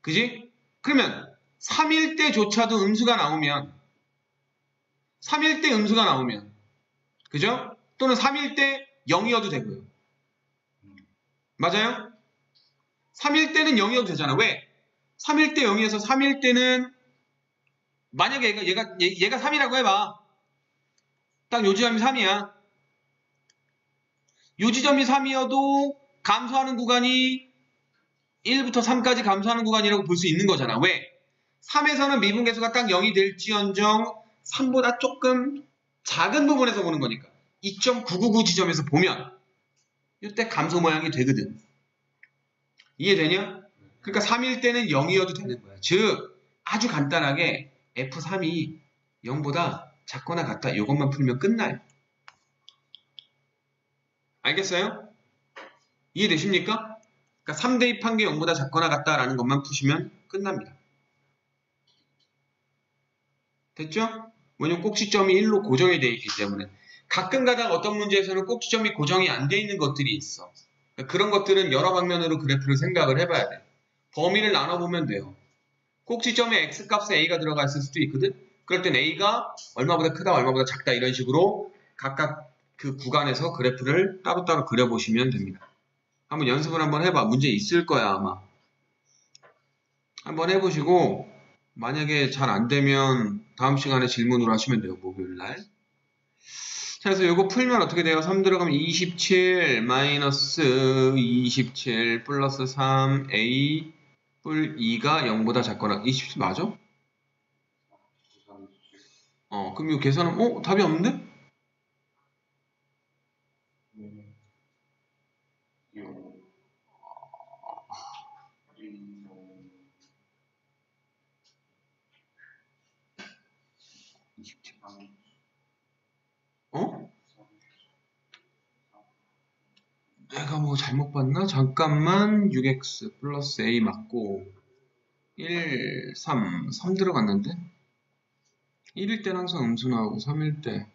그지? 그러면 3일 때조차도 음수가 나오면 3일 때 음수가 나오면 그죠? 또는 3일 때 0이어도 되고요. 맞아요? 3일 때는 0이어도 되잖아. 왜? 3일 때 0이어서 3일 때는 만약에 얘가 3이라고 해봐. 딱 요 지점이 3이야. 요 지점이 3이어도 감소하는 구간이 1부터 3까지 감소하는 구간이라고 볼 수 있는 거잖아. 왜? 3에서는 미분계수가 딱 0이 될지언정 3보다 조금 작은 부분에서 보는 거니까 2.999 지점에서 보면 이때 감소 모양이 되거든. 이해되냐? 그러니까 3일 때는 0이어도 되는 거야. 즉 아주 간단하게 F3이 0보다 작거나 같다. 이것만 풀면 끝나요. 알겠어요? 이해되십니까? 그러니까 3 대입한 게 0보다 작거나 같다라는 것만 푸시면 끝납니다. 됐죠? 왜냐면 꼭지점이 1로 고정이 되어 있기 때문에. 가끔 가다가 어떤 문제에서는 꼭지점이 고정이 안 되어 있는 것들이 있어. 그런 것들은 여러 방면으로 그래프를 생각을 해봐야 돼. 범위를 나눠보면 돼요. 꼭지점에 x값에 a가 들어가 있을 수도 있거든? 그럴 땐 a가 얼마보다 크다, 얼마보다 작다 이런 식으로 각각 그 구간에서 그래프를 따로따로 그려보시면 됩니다. 한번 연습을 한번 해봐. 문제 있을 거야 아마. 한번 해보시고 만약에 잘 안되면 다음 시간에 질문으로 하시면 돼요. 목요일날. 자, 그래서 이거 풀면 어떻게 돼요? 3 들어가면 27 마이너스 27 플러스 3 a 뿔 2가 0보다 작거나 27 맞아? 그럼 이거 계산은 답이 없는데? 내가 뭐 잘못 봤나? 잠깐만 6x 플러스 a 맞고 1, 3 들어갔는데? 1일 때는 항상 음수 나오고 3일 때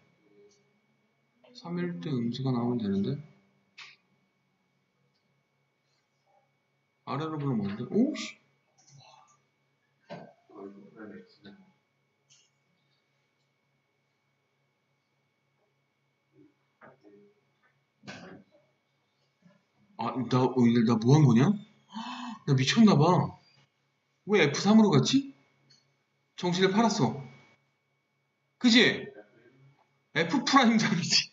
음수가 나오면 되는데? 아래로 보면 뭔데? 오씨! 나 뭐 한 거냐? 나 미쳤나봐. 왜 F3으로 갔지? 정신을 팔았어. 그지? F 프라임 3이지.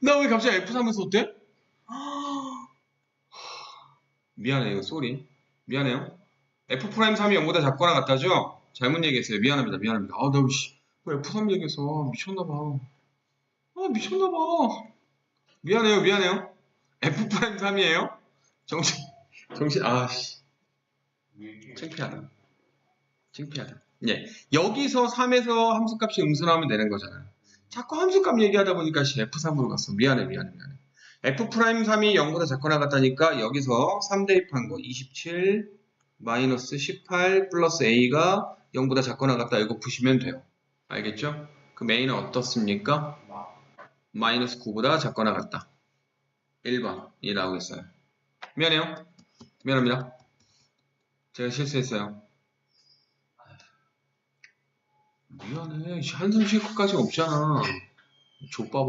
나 왜 갑자기 F3을 썼대? 미안해요. 쏘리. 미안해요. F 프라임 3이 0보다 작거나 같다죠? 잘못 얘기했어요. 미안합니다. 나 왜 F3 얘기했어? 미쳤나봐. 미쳤나봐. 미안해요. F 프라임 3이에요? 정신, 창피하다. 예. 여기서 3에서 함수값이 음수 나오면 되는 거잖아요. 자꾸 함수값 얘기하다 보니까 F3으로 갔어. 미안해. F 프라임 3이 0보다 작거나 같다니까 여기서 3 대입한 거 27 마이너스 18 플러스 a가 0보다 작거나 같다 이거 푸시면 돼요. 알겠죠? 그럼 a는 어떻습니까? 마이너스 9보다 작거나 같다. 1번이 나오겠어요. 미안합니다. 제가 실수했어요. 미안해. 한숨 쉴 것까지 없잖아. 족봐봐.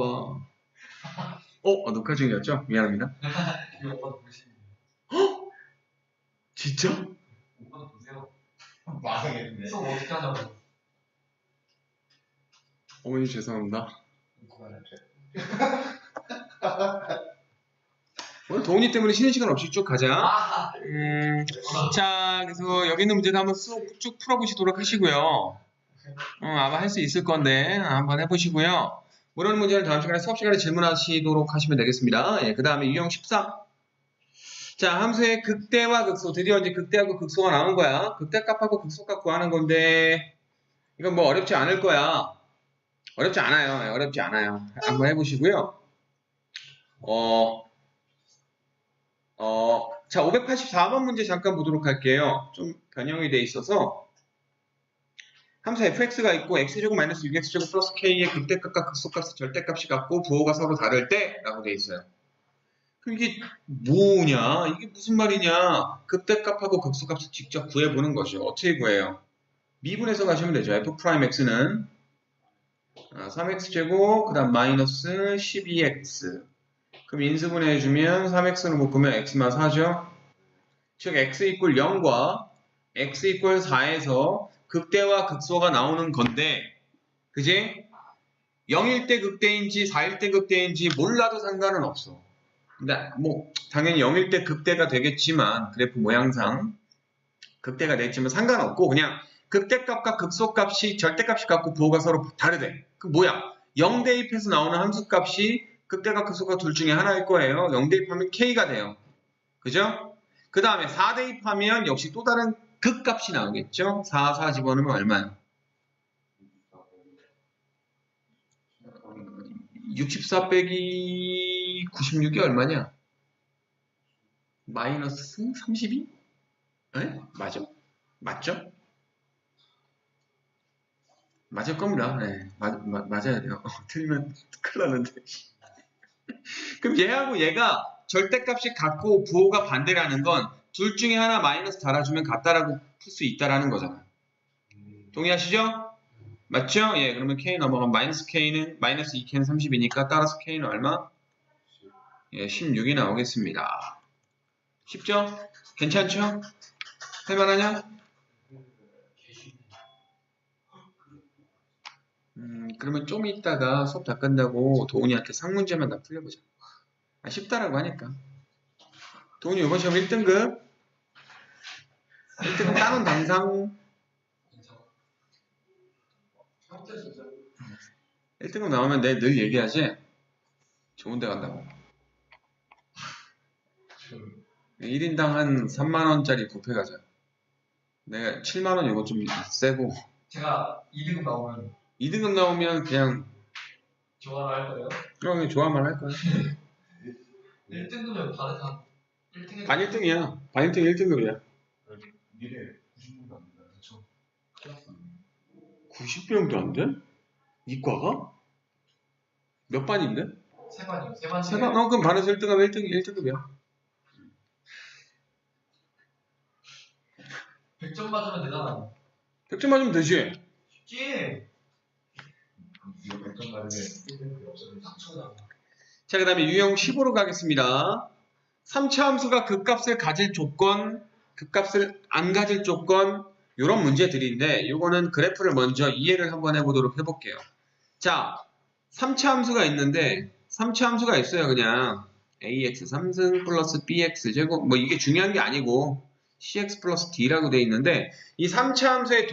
녹화 중이었죠? 미안합니다. 오빠도 보시면 진짜? 오빠도 보세요. 망했네. 수업 어떻게 하자고. 어머니 죄송합니다. 오늘 도훈이 때문에 쉬는 시간 없이 쭉 가자. 자, 그래서 여기 있는 문제도 한번 쭉 풀어보시도록 하시고요. 아마 할 수 있을 건데 한번 해보시고요. 모르는 문제는 다음 시간에 수업 시간에 질문하시도록 하시면 되겠습니다. 예, 그 다음에 유형 14. 자, 함수의 극대와 극소. 드디어 이제 극대하고 극소가 나온 거야. 극대값하고 극소값 구하는 건데 이건 뭐 어렵지 않을 거야. 어렵지 않아요. 한번 해보시고요. 자, 584번 문제 잠깐 보도록 할게요. 좀 변형이 돼 있어서 함수 fx가 있고 x제곱 마이너스 6x제곱 플러스 k의 극대값과 극소값의 절대값이 같고 부호가 서로 다를 때 라고 돼 있어요. 그럼 이게 뭐냐? 이게 무슨 말이냐? 극대값하고 극소값을 직접 구해보는 것이요. 어떻게 구해요? 미분해서 가시면 되죠. f'x는 3x제곱 그 다음 마이너스 12x 그럼 인수분해 해주면 3x로 묶으면 x만 4죠. 즉 x 이퀄 0과 x 이퀄 4에서 극대와 극소가 나오는 건데 그지? 0일 때 극대인지 4일 때 극대인지 몰라도 상관은 없어. 근데 뭐 당연히 0일 때 극대가 되겠지만 그래프 모양상 극대가 됐지만 상관없고 그냥 극대값과 극소값이 절대값이 같고 부호가 서로 다르대. 그 뭐야? 0 대입해서 나오는 함수값이 극대값 극소값 둘 중에 하나일 거예요. 0 대입하면 k가 돼요. 그죠? 그 다음에 4 대입하면 역시 또 다른 극값이 나오겠죠? 4 집어넣으면 얼마야? 64 빼기 96이 얼마냐? 마이너스 32? 에? 맞아? 맞죠? 맞을 겁니다. 네, 맞아야 돼요. 틀리면 큰일 나는데. 그럼 얘하고 얘가 절대값이 같고 부호가 반대라는 건 둘 중에 하나 마이너스 달아주면 같다라고 풀 수 있다라는 거잖아. 동의하시죠? 맞죠? 예, 그러면 k 넘어가면 마이너스 k는 마이너스 2k는 30이니까 따라서 k는 얼마? 예, 16이 나오겠습니다. 쉽죠? 괜찮죠? 할만하냐? 그러면 좀 이따가 수업 다 끝나고 도훈이한테 상문제만 다 풀려보자. 쉽다라고 하니까. 도훈이 이번 시험 1등급. 1등급 따는 당상. 1등급 나오면 내 늘 얘기하지? 좋은 데 간다고. 1인당 한 3만원짜리 뷔페 가자. 내가 7만원 이거 좀 세고. 제가 2등급 나오면 2등급 나오면 그냥 좋아할 거예요? 그냥 좋아만 할 거야. 1등급이면 반에서 1등급 반 1등이야. 반 1등 1등급이야. 미래 90분도 안 된다. 그쵸? 90병도 안 돼? 이과가? 몇 반인데? 세 반이요. 세 반. 세 반? 그럼 반에서 1등하면 1등급이야. 100점 맞으면 되잖아. 100점 맞으면 되지. 쉽지? 이거 100점 만에 1등급이 없어져. 상처다. 자, 그 다음에 유형 15로 가겠습니다. 3차 함수가 극값을 가질 조건, 극값을 안 가질 조건, 이런 문제들인데 이거는 그래프를 먼저 이해를 한번 해보도록 해볼게요. 자, 3차 함수가 있는데 3차 함수가 있어요. 그냥 ax 3승 플러스 bx 제곱 뭐 이게 중요한 게 아니고 cx 플러스 d라고 돼 있는데 이 3차 함수의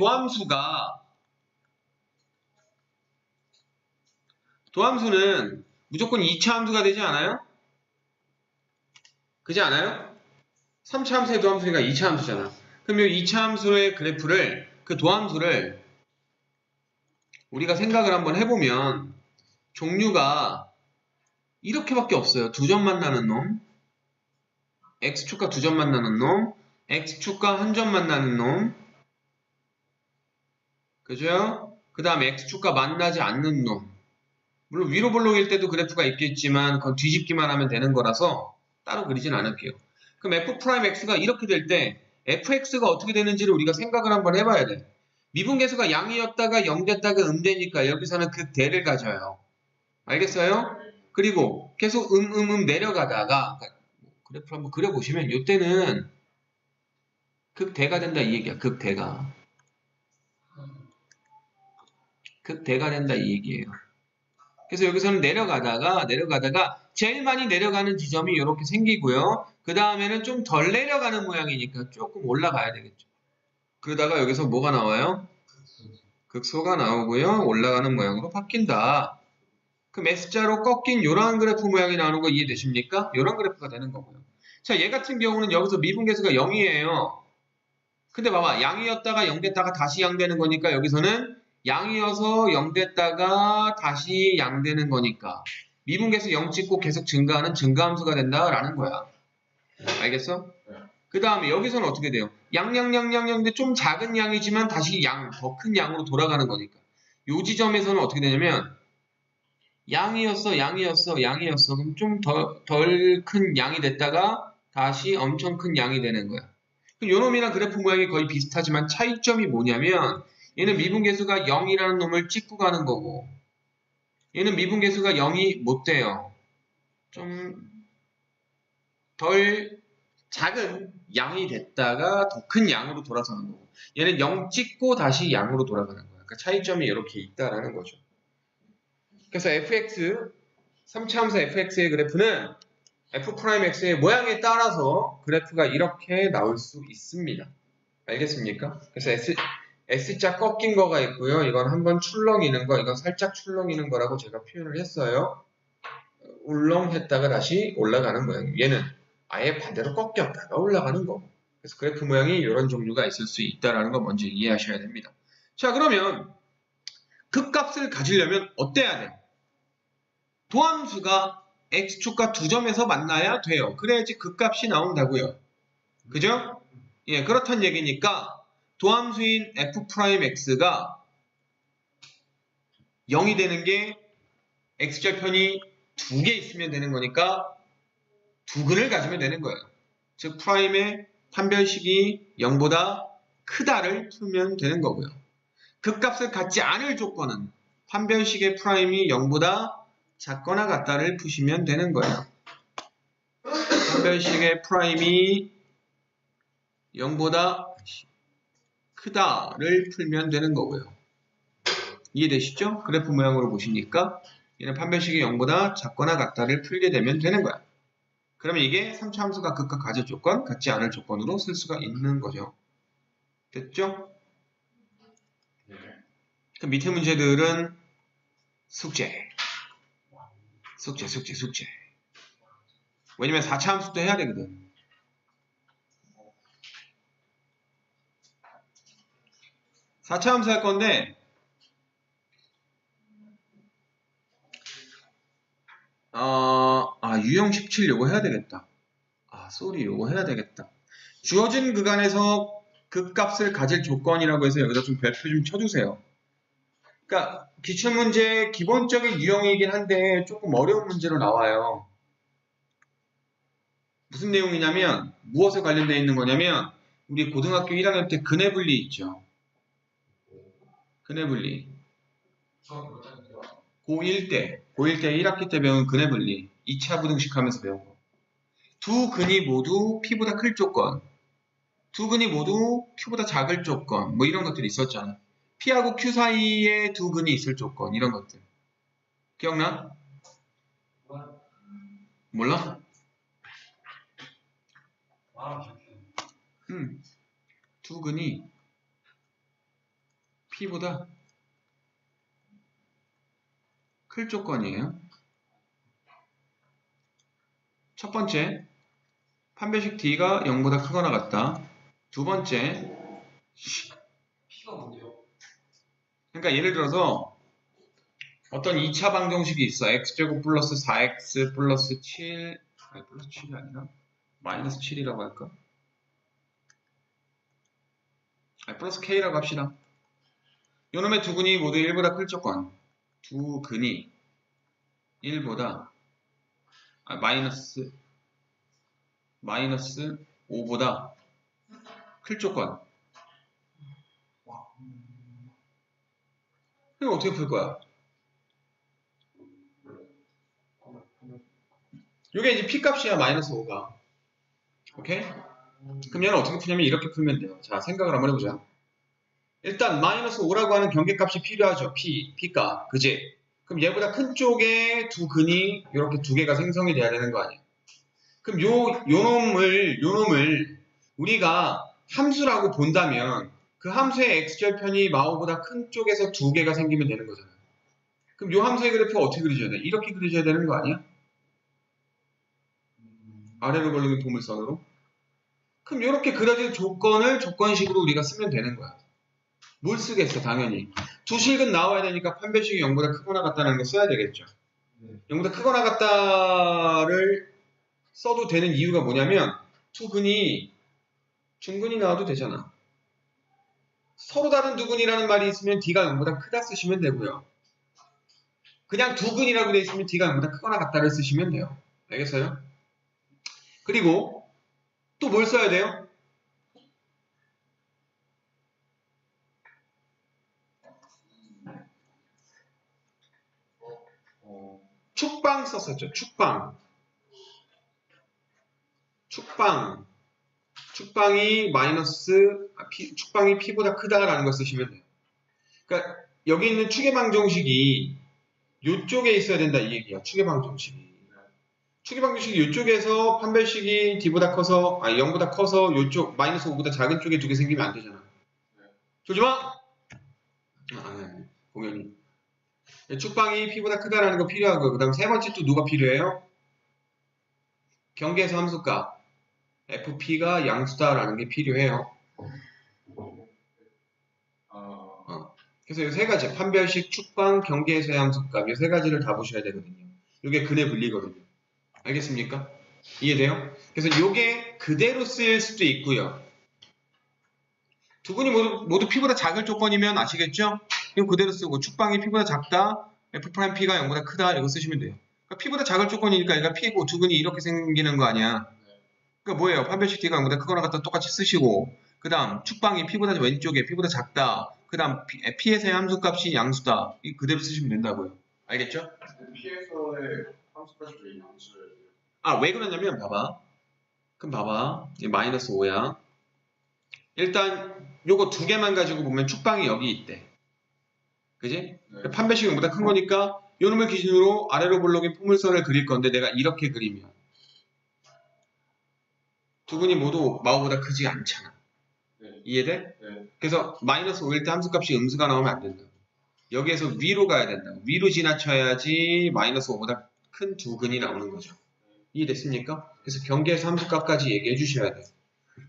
도함수는 무조건 2차 함수가 되지 않아요? 그지 않아요? 3차 함수의 도함수니까 2차 함수잖아. 그럼 이 2차 함수의 그래프를 그 도함수를 우리가 생각을 한번 해보면 종류가 이렇게밖에 없어요. 두 점 만나는 놈, x축과 두 점 만나는 놈, x축과 한 점 만나는 놈, 그죠? 그 다음에 x축과 만나지 않는 놈. 물론 위로 볼록일 때도 그래프가 있겠지만 그건 뒤집기만 하면 되는 거라서 따로 그리진 않을게요. 그럼 f'x가 이렇게 될 때 fx가 어떻게 되는지를 우리가 생각을 한번 해봐야 돼. 미분계수가 양이었다가 0 됐다가 되니까 여기서는 극대를 가져요. 알겠어요? 그리고 계속 내려가다가 그래프를 한번 그려보시면 이때는 극대가 된다 이 얘기야. 극대가 된다 이 얘기예요. 그래서 여기서는 내려가다가 제일 많이 내려가는 지점이 이렇게 생기고요. 그 다음에는 좀 덜 내려가는 모양이니까 조금 올라가야 되겠죠. 그러다가 여기서 뭐가 나와요? 극소가 나오고요. 올라가는 모양으로 바뀐다. 그럼 S자로 꺾인 이런 그래프 모양이 나오는 거 이해되십니까? 이런 그래프가 되는 거고요. 자, 얘 같은 경우는 여기서 미분계수가 0이에요. 근데 봐봐. 양이었다가 0 됐다가 다시 양 되는 거니까 여기서는 양이어서 0 됐다가 다시 양 되는 거니까 미분계수 0 찍고 계속 증가하는 증가함수가 된다라는 거야. 알겠어? 그 다음에 여기서는 어떻게 돼요? 양인데 좀 작은 양이지만 다시 더 큰 양으로 돌아가는 거니까 요 지점에서는 어떻게 되냐면 양이었어. 그럼 좀 덜 큰 양이 됐다가 다시 엄청 큰 양이 되는 거야. 그럼 요 놈이랑 그래프 모양이 거의 비슷하지만 차이점이 뭐냐면 얘는 미분계수가 0이라는 놈을 찍고 가는 거고 얘는 미분계수가 0이 못 돼요. 좀 덜 작은 양이 됐다가 더 큰 양으로 돌아서는 거고 얘는 0 찍고 다시 양으로 돌아가는 거야. 그러니까 차이점이 이렇게 있다라는 거죠. 그래서 fx, 3차 함수 fx의 그래프는 f'x의 모양에 따라서 그래프가 이렇게 나올 수 있습니다. 알겠습니까? 그래서 S자 꺾인 거가 있고요. 이건 한번 출렁이는 거, 이건 살짝 출렁이는 거라고 제가 표현을 했어요. 울렁했다가 다시 올라가는 모양. 얘는 아예 반대로 꺾였다가 올라가는 거고. 그래서 그래프 모양이 이런 종류가 있을 수 있다는 거 먼저 이해하셔야 됩니다. 자, 그러면 극값을 가지려면 어때야 돼? 도함수가 x축과 두 점에서 만나야 돼요. 그래야지 극값이 나온다고요. 그죠? 예, 그렇단 얘기니까 도함수인 f'x가 0이 되는 게 x절편이 두 개 있으면 되는 거니까 두 근을 가지면 되는 거예요. 즉 프라임의 판별식이 0보다 크다를 풀면 되는 거고요. 극값을 갖지 않을 조건은 판별식의 프라임이 0보다 작거나 같다를 푸시면 되는 거예요. 판별식의 프라임이 0보다 크다를 풀면 되는 거고요. 이해되시죠? 그래프 모양으로 보시니까 얘는 판별식이 0보다 작거나 같다를 풀게 되면 되는 거야. 그러면 이게 3차 함수가 극과 가질 조건, 같지 않을 조건으로 쓸 수가 있는 거죠. 됐죠? 그 밑에 문제들은 숙제. 왜냐면 4차 함수도 해야 되거든. 4차 함수 할 건데 유형 17 요거 해야 되겠다. 요거 해야 되겠다. 주어진 구간에서 극값을 가질 조건이라고 해서 여기다 좀 별표 좀 쳐주세요. 그러니까 기출문제 기본적인 유형이긴 한데 조금 어려운 문제로 나와요. 무슨 내용이냐면 무엇에 관련되어 있는 거냐면 우리 고등학교 1학년 때 근해분리 있죠. 근해분리. 고1 때 1학기 때 배운 근해분리 2차 부등식 하면서 배운 거. 두 근이 모두 P보다 클 조건, 두 근이 모두 Q보다 작을 조건, 뭐 이런 것들이 있었잖아. P하고 Q 사이에 두 근이 있을 조건, 이런 것들. 기억나? 몰라? 두 근이 P보다 클 조건이에요. 첫 번째, 판별식 D가 0보다 크거나 같다. 두 번째, P가 뭔데요? 그러니까 예를 들어서 어떤 2차 방정식이 있어. x제곱 플러스 4x 플러스 7, 아니 플러스 7이 아니라 마이너스 7이라고 할까? 아니 플러스 k라고 합시다. 요놈의 두 근이 모두 1보다 클 조건. 두 근이 1보다 마이너스 5보다 클 조건. 이거 어떻게 풀 거야? 요게 이제 P값이야, 마이너스 5가. 오케이? 그럼 얘는 어떻게 푸냐면 이렇게 풀면 돼요. 자, 생각을 한번 해보자. 일단 마이너스 5라고 하는 경계값이 필요하죠. P값. 그지? 그럼 얘보다 큰 쪽에 두 근이 이렇게 두 개가 생성이 돼야 되는 거 아니야? 그럼 요놈을 우리가 함수라고 본다면 그 함수의 x절편이 마오보다 큰 쪽에서 두 개가 생기면 되는 거잖아요. 그럼 요 함수의 그래프가 어떻게 그려져야 돼? 이렇게 그려져야 되는 거 아니야? 아래로 걸리는 보물선으로. 그럼 이렇게 그려진 조건을 조건식으로 우리가 쓰면 되는 거야. 뭘 쓰겠어? 당연히. 두 실근 나와야 되니까 판별식이 0보다 크거나 같다는 거 써야 되겠죠. 0보다 크거나 같다를 써도 되는 이유가 뭐냐면 두 근이 중근이 나와도 되잖아. 서로 다른 두 근이라는 말이 있으면 D가 0보다 크다 쓰시면 되고요. 그냥 두 근이라고 되어 있으면 D가 0보다 크거나 같다를 쓰시면 돼요. 알겠어요? 그리고 또 뭘 써야 돼요? 축방 썼었죠. 축방이 축방이 P보다 크다라는 걸 쓰시면 돼요. 그러니까 여기 있는 추계방정식이 이쪽에 있어야 된다 이 얘기야. 추계방정식이. 추기방정식이 이쪽에서 판별식이 D보다 커서, 0보다 커서 이쪽 마이너스 5보다 작은 쪽에 두 개 생기면 안 되잖아. 조지마! 아니, 공연이. 축방이 P보다 크다라는 거 필요하고요. 그 다음 세 번째 또 누가 필요해요? 경계에서 함수값. FP가 양수다라는 게 필요해요. 그래서 이 세 가지, 판별식, 축방, 경계에서의 함수값, 이 세 가지를 다 보셔야 되거든요. 이게 근의 분리거든요. 알겠습니까? 이해돼요? 그래서 이게 그대로 쓰일 수도 있고요. 두 분이 모두 P보다 작을 조건이면 아시겠죠? 이거 그대로 쓰고 축방이 P보다 작다, F'P가 0보다 크다 이거 쓰시면 돼요. 그러니까 P보다 작을 조건이니까 얘가 P고 두 분이 이렇게 생기는 거 아니야. 그러니까 뭐예요? 판별식 D가 0보다 크거나 같다 똑같이 쓰시고 그 다음 축방이 P보다 왼쪽에 P보다 작다. 그 다음 P에서의 함수값이 양수다. 이 그대로 쓰시면 된다고요. 알겠죠? P에서의 함수값이 왜 양수예요? 왜 그러냐면 봐봐. 그럼 봐봐. 마이너스 5야. 일단 요거 두 개만 가지고 보면 축방이 여기 있대. 그지? 네. 판별식 0보다 큰 거니까 요 놈을 기준으로 아래로 볼록인 포물선을 그릴 건데 내가 이렇게 그리면 두 분이 모두 마오보다 크지 않잖아. 네. 이해돼? 네. 그래서 마이너스 5일 때 함수값이 음수가 나오면 안 된다. 여기에서 위로 가야 된다. 위로 지나쳐야지 마이너스 5보다 큰 두 근이 나오는 거죠. 이해됐습니까? 그래서 경계에서 함수값까지 얘기해 주셔야 돼요.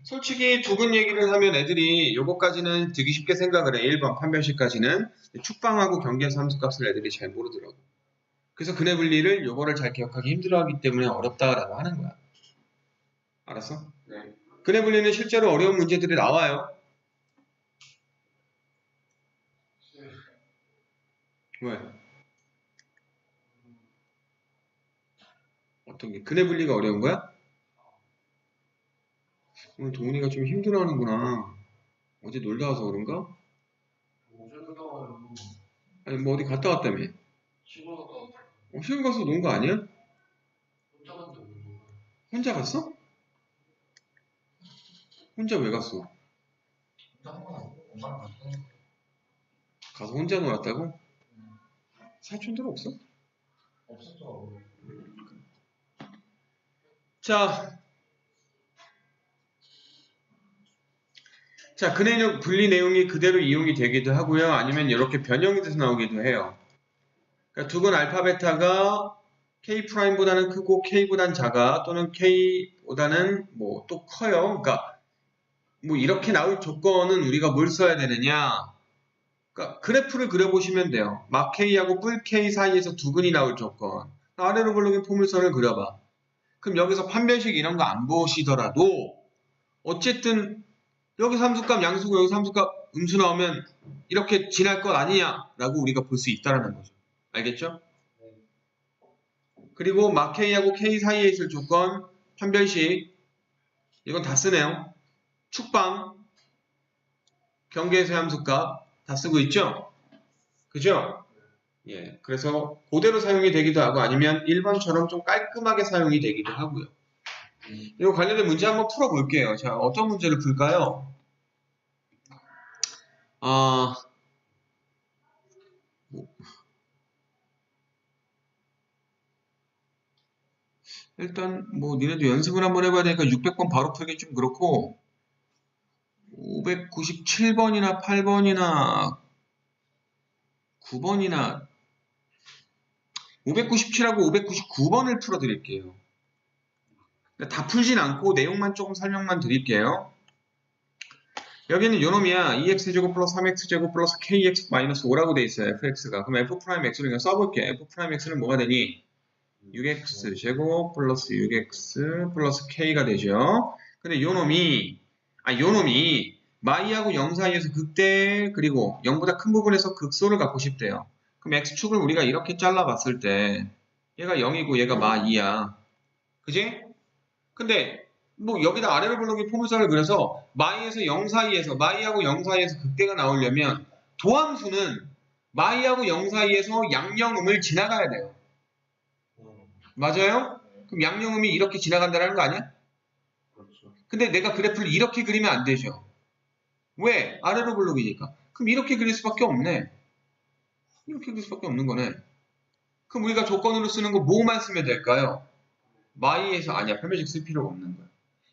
솔직히 두 근 얘기를 하면 애들이 요거까지는 되게 쉽게 생각을 해. 1번 판별식까지는. 축방하고 경계에서 함수값을 애들이 잘 모르더라고. 그래서 근의 분리를 요거를 잘 기억하기 힘들어하기 때문에 어렵다라고 하는 거야. 알았어? 네. 근의 분리는 실제로 어려운 문제들이 나와요. 왜? 어떤 게? 근의 분리가 어려운 거야? 오늘 동훈이가 좀 힘들어하는구나. 어제 놀다 와서 그런가? 어제 갔다 와요. 아니 뭐 어디 갔다 왔다며? 시골 갔다 왔어. 시험 가서 논 거 아니야? 혼자 갔는데 왜 그런 거야? 혼자 갔어? 혼자 왜 갔어? 혼자 한건 아니고 엄마랑 갔어. 가서 혼자 놀았다고? 사촌들 없어? 없었죠. 자, 근의 분리 내용이 그대로 이용이 되기도 하고요. 아니면 이렇게 변형이 돼서 나오기도 해요. 그러니까 두 근 알파 베타가 K'보다는 크고 K보다는 작아 또는 K보다는 뭐 또 커요. 그러니까 뭐 이렇게 나올 조건은 우리가 뭘 써야 되느냐? 그러니까 그래프를 그려보시면 돼요. 막 K하고 뿔 K 사이에서 두 근이 나올 조건. 아래로 볼록인 포물선을 그려봐. 그럼 여기서 판별식 이런 거 안 보시더라도 어쨌든 여기서 함수값 양수고 여기서 함수값 음수 나오면 이렇게 지날 것 아니냐라고 우리가 볼 수 있다는 거죠. 알겠죠? 그리고 막 K하고 K 사이에 있을 조건, 판별식 이건 다 쓰네요. 축방, 경계에서의 함수값 다 쓰고 있죠? 그죠? 예, 그래서 그대로 사용이 되기도 하고 아니면 1번처럼 좀 깔끔하게 사용이 되기도 하고요. 이거 관련된 문제 한번 풀어볼게요. 자, 어떤 문제를 풀까요? 일단 뭐 니네도 연습을 한번 해봐야 되니까 600번 바로 풀기 좀 그렇고 597번이나 8번이나 9번이나 597하고 599번을 풀어드릴게요. 다 풀진 않고 내용만 조금 설명만 드릴게요. 여기는 요놈이야. 2x제곱 플러스 3x제곱 플러스 kx 마이너스 5라고 돼 있어요. fx가. 그럼 f'x를 그냥 써볼게. f'x는 뭐가 되니? 6x제곱 플러스 6x 플러스 k가 되죠. 근데 요놈이 마이하고 0 사이에서 극대 그리고 0보다 큰 부분에서 극소를 갖고 싶대요. 그럼 x축을 우리가 이렇게 잘라봤을 때 얘가 0이고 얘가 마 2야. 그지? 근데 뭐 여기다 아래로 볼록인 포물선을 그려서 마이하고 0 사이에서 극대가 나오려면 도함수는 마이하고 0 사이에서 양령음을 지나가야 돼요. 맞아요? 그럼 양령음이 이렇게 지나간다는 거 아니야? 그렇죠. 근데 내가 그래프를 이렇게 그리면 안 되죠. 왜? 아래로 볼록이니까. 그럼 이렇게 그릴 수밖에 없네. 이렇게 그릴 수밖에 없는 거네. 그럼 우리가 조건으로 쓰는 거 뭐만 쓰면 될까요? 마이에서 아니야. 판별식 쓸 필요가 없는 거야.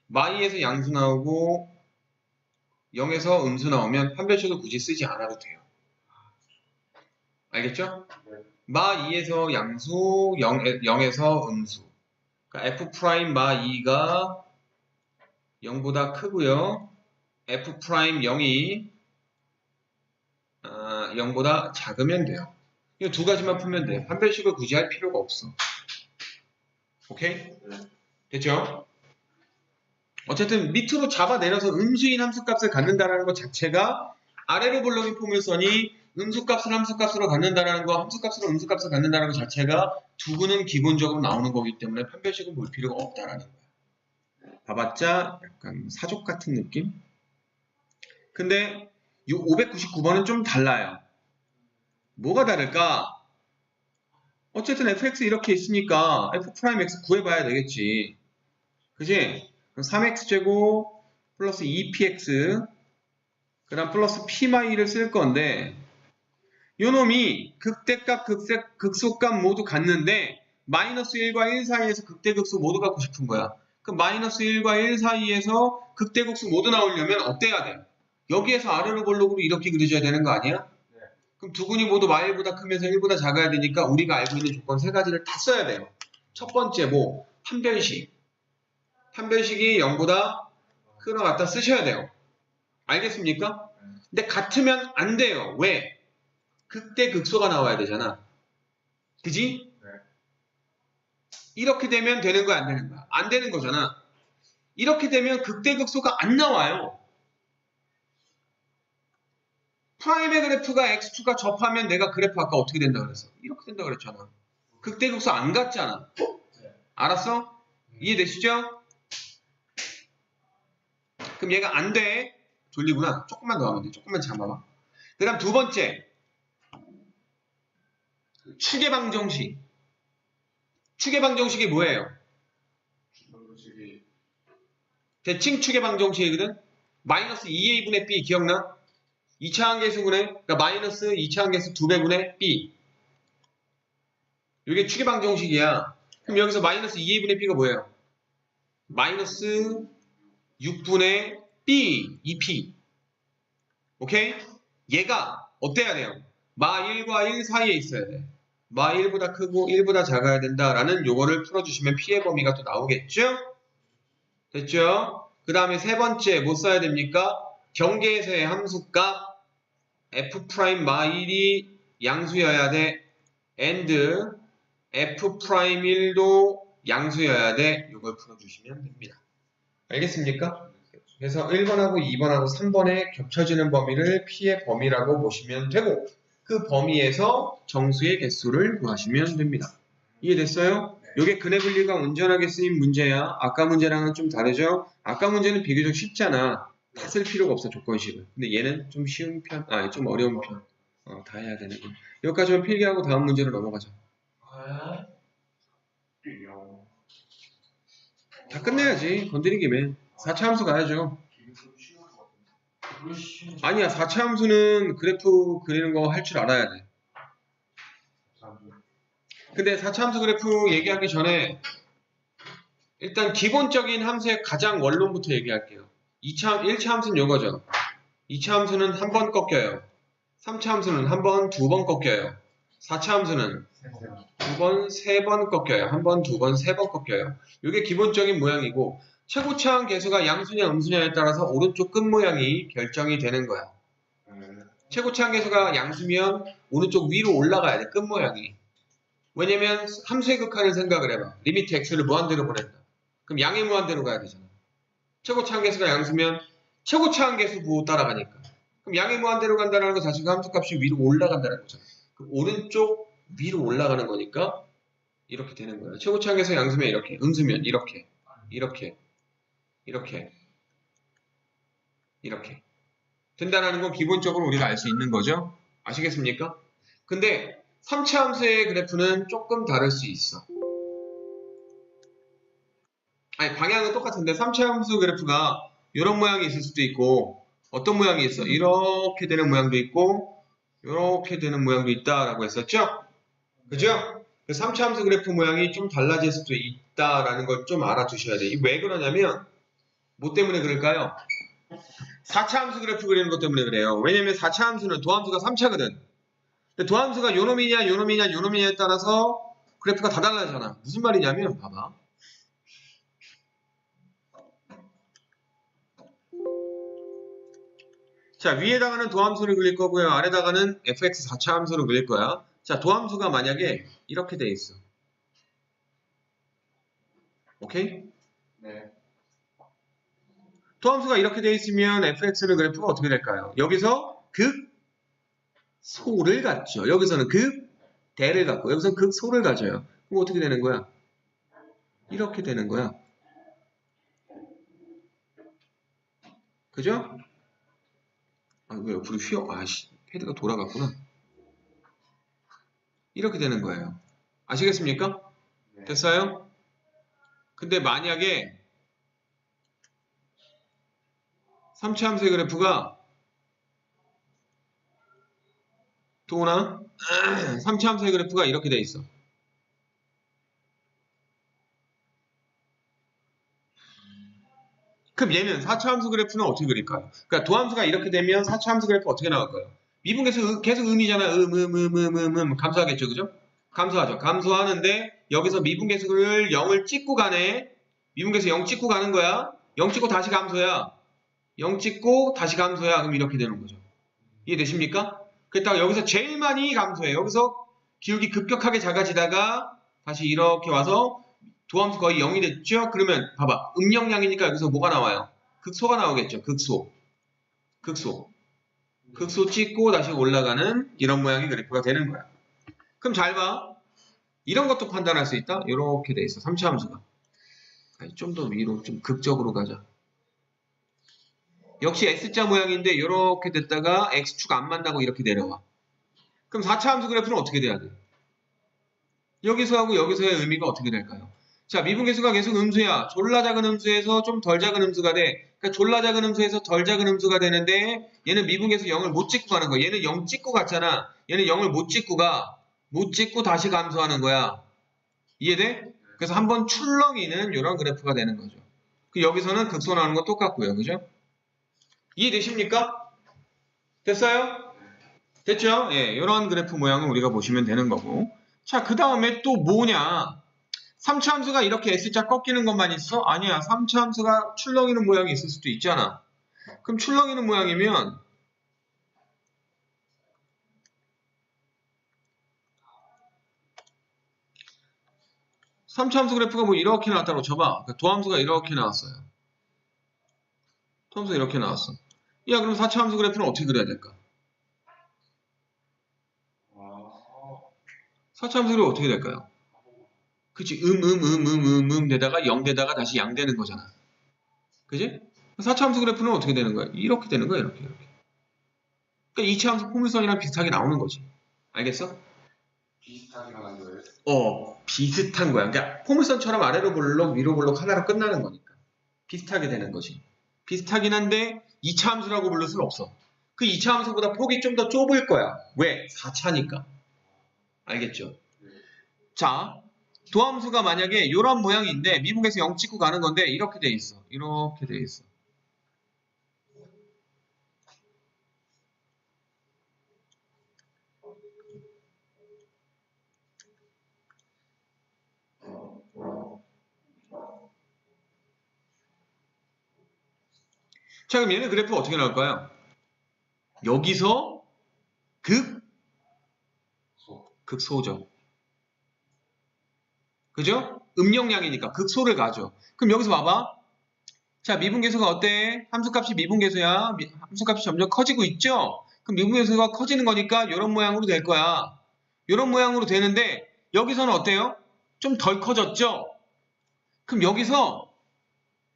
마이에서 양수 나오고 0에서 음수 나오면 판별식을 굳이 쓰지 않아도 돼요. 알겠죠? 마 2에서 양수 0에서 음수. 그러니까 f' 마 2가 0보다 크고요. f' 0이 0보다 작으면 돼요. 이 두 가지만 풀면 돼. 판별식을 굳이 할 필요가 없어. 오케이? 됐죠? 어쨌든 밑으로 잡아내려서 음수인 함수값을 갖는다는 것 자체가 아래로 볼록인 포물선이 음수값을 함수값으로 갖는다는 거, 함수값으로 음수값을 갖는다는 것 자체가 두구는 기본적으로 나오는 거기 때문에 판별식은 볼 필요가 없다라는 거야. 봐봤자 약간 사족 같은 느낌? 근데 이 599번은 좀 달라요. 뭐가 다를까? 어쨌든 fx 이렇게 있으니까 f'x 구해봐야 되겠지. 그지? 그럼 3x제곱 플러스 2px 그 다음 플러스 p마이를 쓸 건데 요 놈이 극대값, 극소값 모두 같는데 마이너스 1과 1 사이에서 극대극소 모두 갖고 싶은 거야. 그럼 마이너스 1과 1 사이에서 극대극소 모두 나오려면 어때야 돼? 여기에서 아래로 볼록으로 이렇게 그려줘야 되는 거 아니야? 네. 그럼 두근이 모두 마일보다 크면서 1보다 작아야 되니까 우리가 알고 있는 조건 세 가지를 다 써야 돼요. 첫 번째 뭐 판별식. 판별식이 0보다 크거나 같다 쓰셔야 돼요. 알겠습니까? 근데 같으면 안 돼요. 왜? 극대 극소가 나와야 되잖아. 그지? 네. 이렇게 되면 되는 거야, 안 되는 거야? 안 되는 거잖아. 이렇게 되면 극대 극소가 안 나와요. 프라임의 그래프가 x2가 접하면 내가 그래프 아까 어떻게 된다 그랬어? 이렇게 된다 그랬잖아. 극대 극소 안 같잖아. 알았어? 이해되시죠? 그럼 얘가 안 돼. 졸리구나. 조금만 더 하면 돼. 조금만 참아봐. 그 다음 두 번째. 추계방정식. 추계방정식이 뭐예요? 방정식이 대칭 추계방정식이거든? 마이너스 2a분의 b 기억나? 2차 함계수분의, 그러니까 마이너스 2차 함계수 2배분의 b. 이게 추계방정식이야. 그럼 여기서 마이너스 2a분의 b가 뭐예요? 마이너스 6분의 b, 2p. 오케이? 얘가 어때야 돼요? 마 1과 1 사이에 있어야 돼. 마 1보다 크고 1보다 작아야 된다라는 요거를 풀어주시면 피해 범위가 또 나오겠죠? 됐죠? 그 다음에 세 번째 뭐 써야 됩니까? 경계에서의 함수값 f' 마 1이 양수여야 돼. and f'1도 양수여야 돼. 요걸 풀어주시면 됩니다. 알겠습니까? 그래서 1번하고 2번하고 3번에 겹쳐지는 범위를 피해 범위라고 보시면 되고 그 범위에서 정수의 개수를 구하시면 됩니다. 이해됐어요? 이게 근해 분리가 온전하게 쓰인 문제야. 아까 문제랑은 좀 다르죠? 아까 문제는 비교적 쉽잖아. 다 쓸 필요가 없어, 조건식을. 근데 얘는 좀 쉬운 편, 좀 어려운 편. 다 해야 되는 거. 여기까지만 필기하고 다음 문제로 넘어가자. 다 끝내야지. 건드린 김에. 4차 함수 가야죠. 아니야, 4차 함수는 그래프 그리는 거 할 줄 알아야 돼. 근데 4차 함수 그래프 얘기하기 전에 일단 기본적인 함수의 가장 원론부터 얘기할게요. 1차 함수는 요거죠. 2차 함수는 한 번 꺾여요. 3차 함수는 한 번, 두 번 꺾여요. 4차 함수는 두 번, 세 번 꺾여요. 한 번, 두 번, 세 번 꺾여요. 이게 기본적인 모양이고 최고차항 계수가 양수냐 음수냐에 따라서 오른쪽 끝 모양이 결정이 되는 거야. 최고차항 계수가 양수면 오른쪽 위로 올라가야 돼. 끝 모양이. 왜냐면 함수의 극한을 생각을 해봐. 리미트 x를 무한대로 보낸다. 그럼 양의 무한대로 가야 되잖아. 최고차항 계수가 양수면 최고차항 계수 보호 따라가니까. 그럼 양의 무한대로 간다는 거 자체가 함수값이 위로 올라간다는 거잖아. 그럼 오른쪽 위로 올라가는 거니까 이렇게 되는 거예요. 최고차항 계수 양수면 이렇게, 음수면 이렇게, 이렇게, 이렇게, 이렇게 된다는 건 기본적으로 우리가 알 수 있는 거죠. 아시겠습니까? 근데 3차 함수의 그래프는 조금 다를 수 있어. 아니 방향은 똑같은데 3차 함수 그래프가 이런 모양이 있을 수도 있고 어떤 모양이 있어? 이렇게 되는 모양도 있고 이렇게 되는 모양도 있다라고 했었죠? 그죠? 그 3차 함수 그래프 모양이 좀 달라질 수도 있다라는 걸 좀 알아두셔야 돼. 왜 그러냐면 뭐 때문에 그럴까요? 4차 함수 그래프 그리는 것 때문에 그래요. 왜냐면 4차 함수는 도함수가 3차거든. 근데 도함수가 요놈이냐 요놈이냐 요놈이냐에 따라서 그래프가 다 달라지잖아. 무슨 말이냐면 봐봐. 자, 위에다가는 도함수를 그릴 거고요. 아래다가는 fx 4차 함수를 그릴 거야. 자, 도함수가 만약에 이렇게 돼 있어. 오케이? 네. 도함수가 이렇게 돼 있으면 fx는 그래프가 어떻게 될까요? 여기서 극소를 갖죠. 여기서는 극대를 갖고 여기서는 극소를 가져요. 그럼 어떻게 되는 거야? 이렇게 되는 거야. 그죠? 아, 왜 옆으로 휘어? 아씨, 패드가 돌아갔구나. 이렇게 되는 거예요. 아시겠습니까? 네. 됐어요? 근데 만약에 3차 함수의 그래프가 도나 3차 함수의 그래프가 이렇게 돼 있어. 그럼 얘는 4차 함수 그래프는 어떻게 그릴까요? 그러니까 도함수가 이렇게 되면 4차 함수 그래프 어떻게 나올까요? 미분계수 계속 음이잖아. 감소하겠죠. 그죠? 감소하죠. 감소하는데 여기서 미분계수를 0을 찍고 가네. 미분계수 0 찍고 가는 거야. 0 찍고 다시 감소야. 0 찍고 다시 감소야. 그럼 이렇게 되는 거죠. 이해되십니까? 그랬다가 여기서 제일 많이 감소해. 여기서 기울기 급격하게 작아지다가 다시 이렇게 와서 도함수 거의 0이 됐죠? 그러면 봐봐. 음영량이니까 여기서 뭐가 나와요? 극소가 나오겠죠. 극소. 극소 찍고 다시 올라가는 이런 모양의 그래프가 되는 거야. 그럼 잘 봐. 이런 것도 판단할 수 있다. 이렇게 돼 있어. 3차 함수가. 좀 더 위로 좀 극적으로 가자. 역시 S자 모양인데 이렇게 됐다가 X축 안 만나고 이렇게 내려와. 그럼 4차 함수 그래프는 어떻게 돼야 돼? 여기서 하고 여기서의 의미가 어떻게 될까요? 자, 미분계수가 계속 음수야. 졸라 작은 음수에서 좀 덜 작은 음수가 돼. 그러니까 졸라 작은 음수에서 덜 작은 음수가 되는데 얘는 미분계수 0을 못 찍고 가는 거야. 얘는 0 찍고 갔잖아. 얘는 0을 못 찍고 가. 못 찍고 다시 감소하는 거야. 이해돼? 그래서 한번 출렁이는 이런 그래프가 되는 거죠. 여기서는 극소 나오는 거 똑같고요. 그죠? 이해되십니까? 됐어요? 됐죠? 예, 이런 그래프 모양을 우리가 보시면 되는 거고. 자, 그 다음에 또 뭐냐? 3차 함수가 이렇게 S자 꺾이는 것만 있어? 아니야. 3차 함수가 출렁이는 모양이 있을 수도 있잖아. 그럼 출렁이는 모양이면 3차 함수 그래프가 뭐 이렇게 나왔다고 쳐봐. 그러니까 도함수가 이렇게 나왔어요. 도함수가 이렇게 나왔어. 야, 그럼 4차 함수 그래프는 어떻게 그려야 될까? 4차 함수 그래프 어떻게 될까요? 그치? 되다가 0 되다가 다시 양 되는 거잖아. 그지? 4차 함수 그래프는 어떻게 되는 거야? 이렇게 되는 거야, 이렇게. 그러니까 2차 함수 포물선이랑 비슷하게 나오는 거지. 알겠어? 비슷하게 나간 거예요? 비슷한 거야. 그러니까 포물선처럼 아래로 볼록, 위로 볼록 하나로 끝나는 거니까. 비슷하게 되는 거지. 비슷하긴 한데 2차 함수라고 부를 수는 없어. 그 2차 함수보다 폭이 좀 더 좁을 거야. 왜? 4차니까. 알겠죠? 자, 도함수가 만약에 이런 모양인데 미분계수 0 찍고 가는 건데 이렇게 돼 있어. 이렇게 돼 있어. 자, 그럼 얘는 그래프 어떻게 나올까요? 여기서 극소죠. 그죠? 음영량이니까 극소를 가죠. 그럼 여기서 봐봐. 자, 미분계수가 어때? 함수값이 미분계수야. 함수값이 점점 커지고 있죠? 그럼 미분계수가 커지는 거니까 이런 모양으로 될 거야. 이런 모양으로 되는데 여기서는 어때요? 좀 덜 커졌죠? 그럼 여기서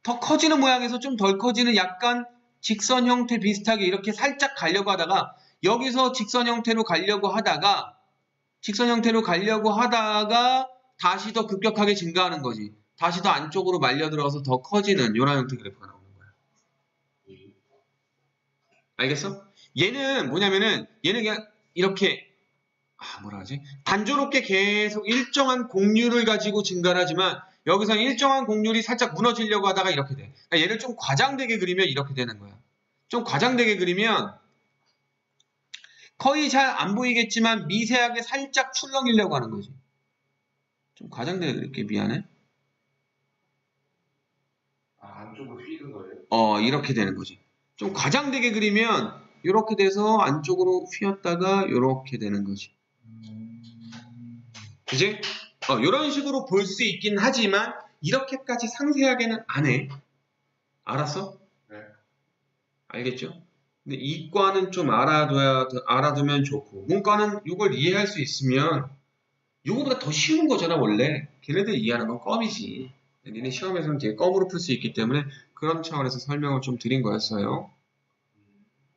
더 커지는 모양에서 좀 덜 커지는 약간 직선 형태 비슷하게 이렇게 살짝 가려고 하다가 여기서 직선 형태로 가려고 하다가 다시 더 급격하게 증가하는 거지. 다시 더 안쪽으로 말려 들어가서 더 커지는 이런 형태 그래프가 나오는 거야. 알겠어? 얘는 뭐냐면은 얘는 그냥 이렇게 뭐라 하지? 단조롭게 계속 일정한 곡률을 가지고 증가를 하지만 여기서 일정한 곡률이 살짝 무너지려고 하다가 이렇게 돼. 그러니까 얘를 좀 과장되게 그리면 이렇게 되는 거야. 좀 과장되게 그리면 거의 잘 안 보이겠지만 미세하게 살짝 출렁이려고 하는 거지. 좀 과장되게 그릴게. 미안해. 안쪽으로 휘는 거예요? 이렇게 되는 거지. 좀 과장되게 그리면 이렇게 돼서 안쪽으로 휘었다가 이렇게 되는 거지. 그지? 이런 식으로 볼 수 있긴 하지만 이렇게까지 상세하게는 안 해. 알았어? 네. 알겠죠? 근데 이과는 좀 알아두면 좋고 문과는 이걸 이해할 수 있으면 이거보다 더 쉬운 거잖아 원래. 걔네들 이해하는 건 껌이지. 니네 시험에서는 되게 껌으로 풀 수 있기 때문에 그런 차원에서 설명을 좀 드린 거였어요.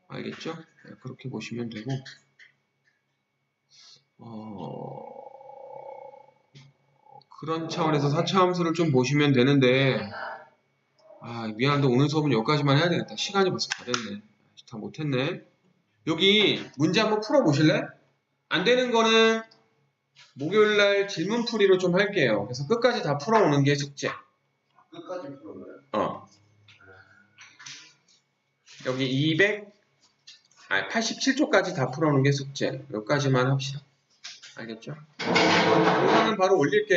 알겠죠? 네, 그렇게 보시면 되고 그런 차원에서 4차 함수를 좀 보시면 되는데 미안한데 오늘 수업은 여기까지만 해야 되겠다. 시간이 벌써 다 됐네. 다 못했네. 여기 문제 한번 풀어보실래? 안 되는 거는 목요일날 질문풀이로 좀 할게요. 그래서 끝까지 다 풀어오는 게 숙제. 끝까지 풀어봐요? 여기 87쪽까지 다 풀어오는 게 숙제. 여기까지만 합시다. 알겠죠? 영상은 바로 올릴게요.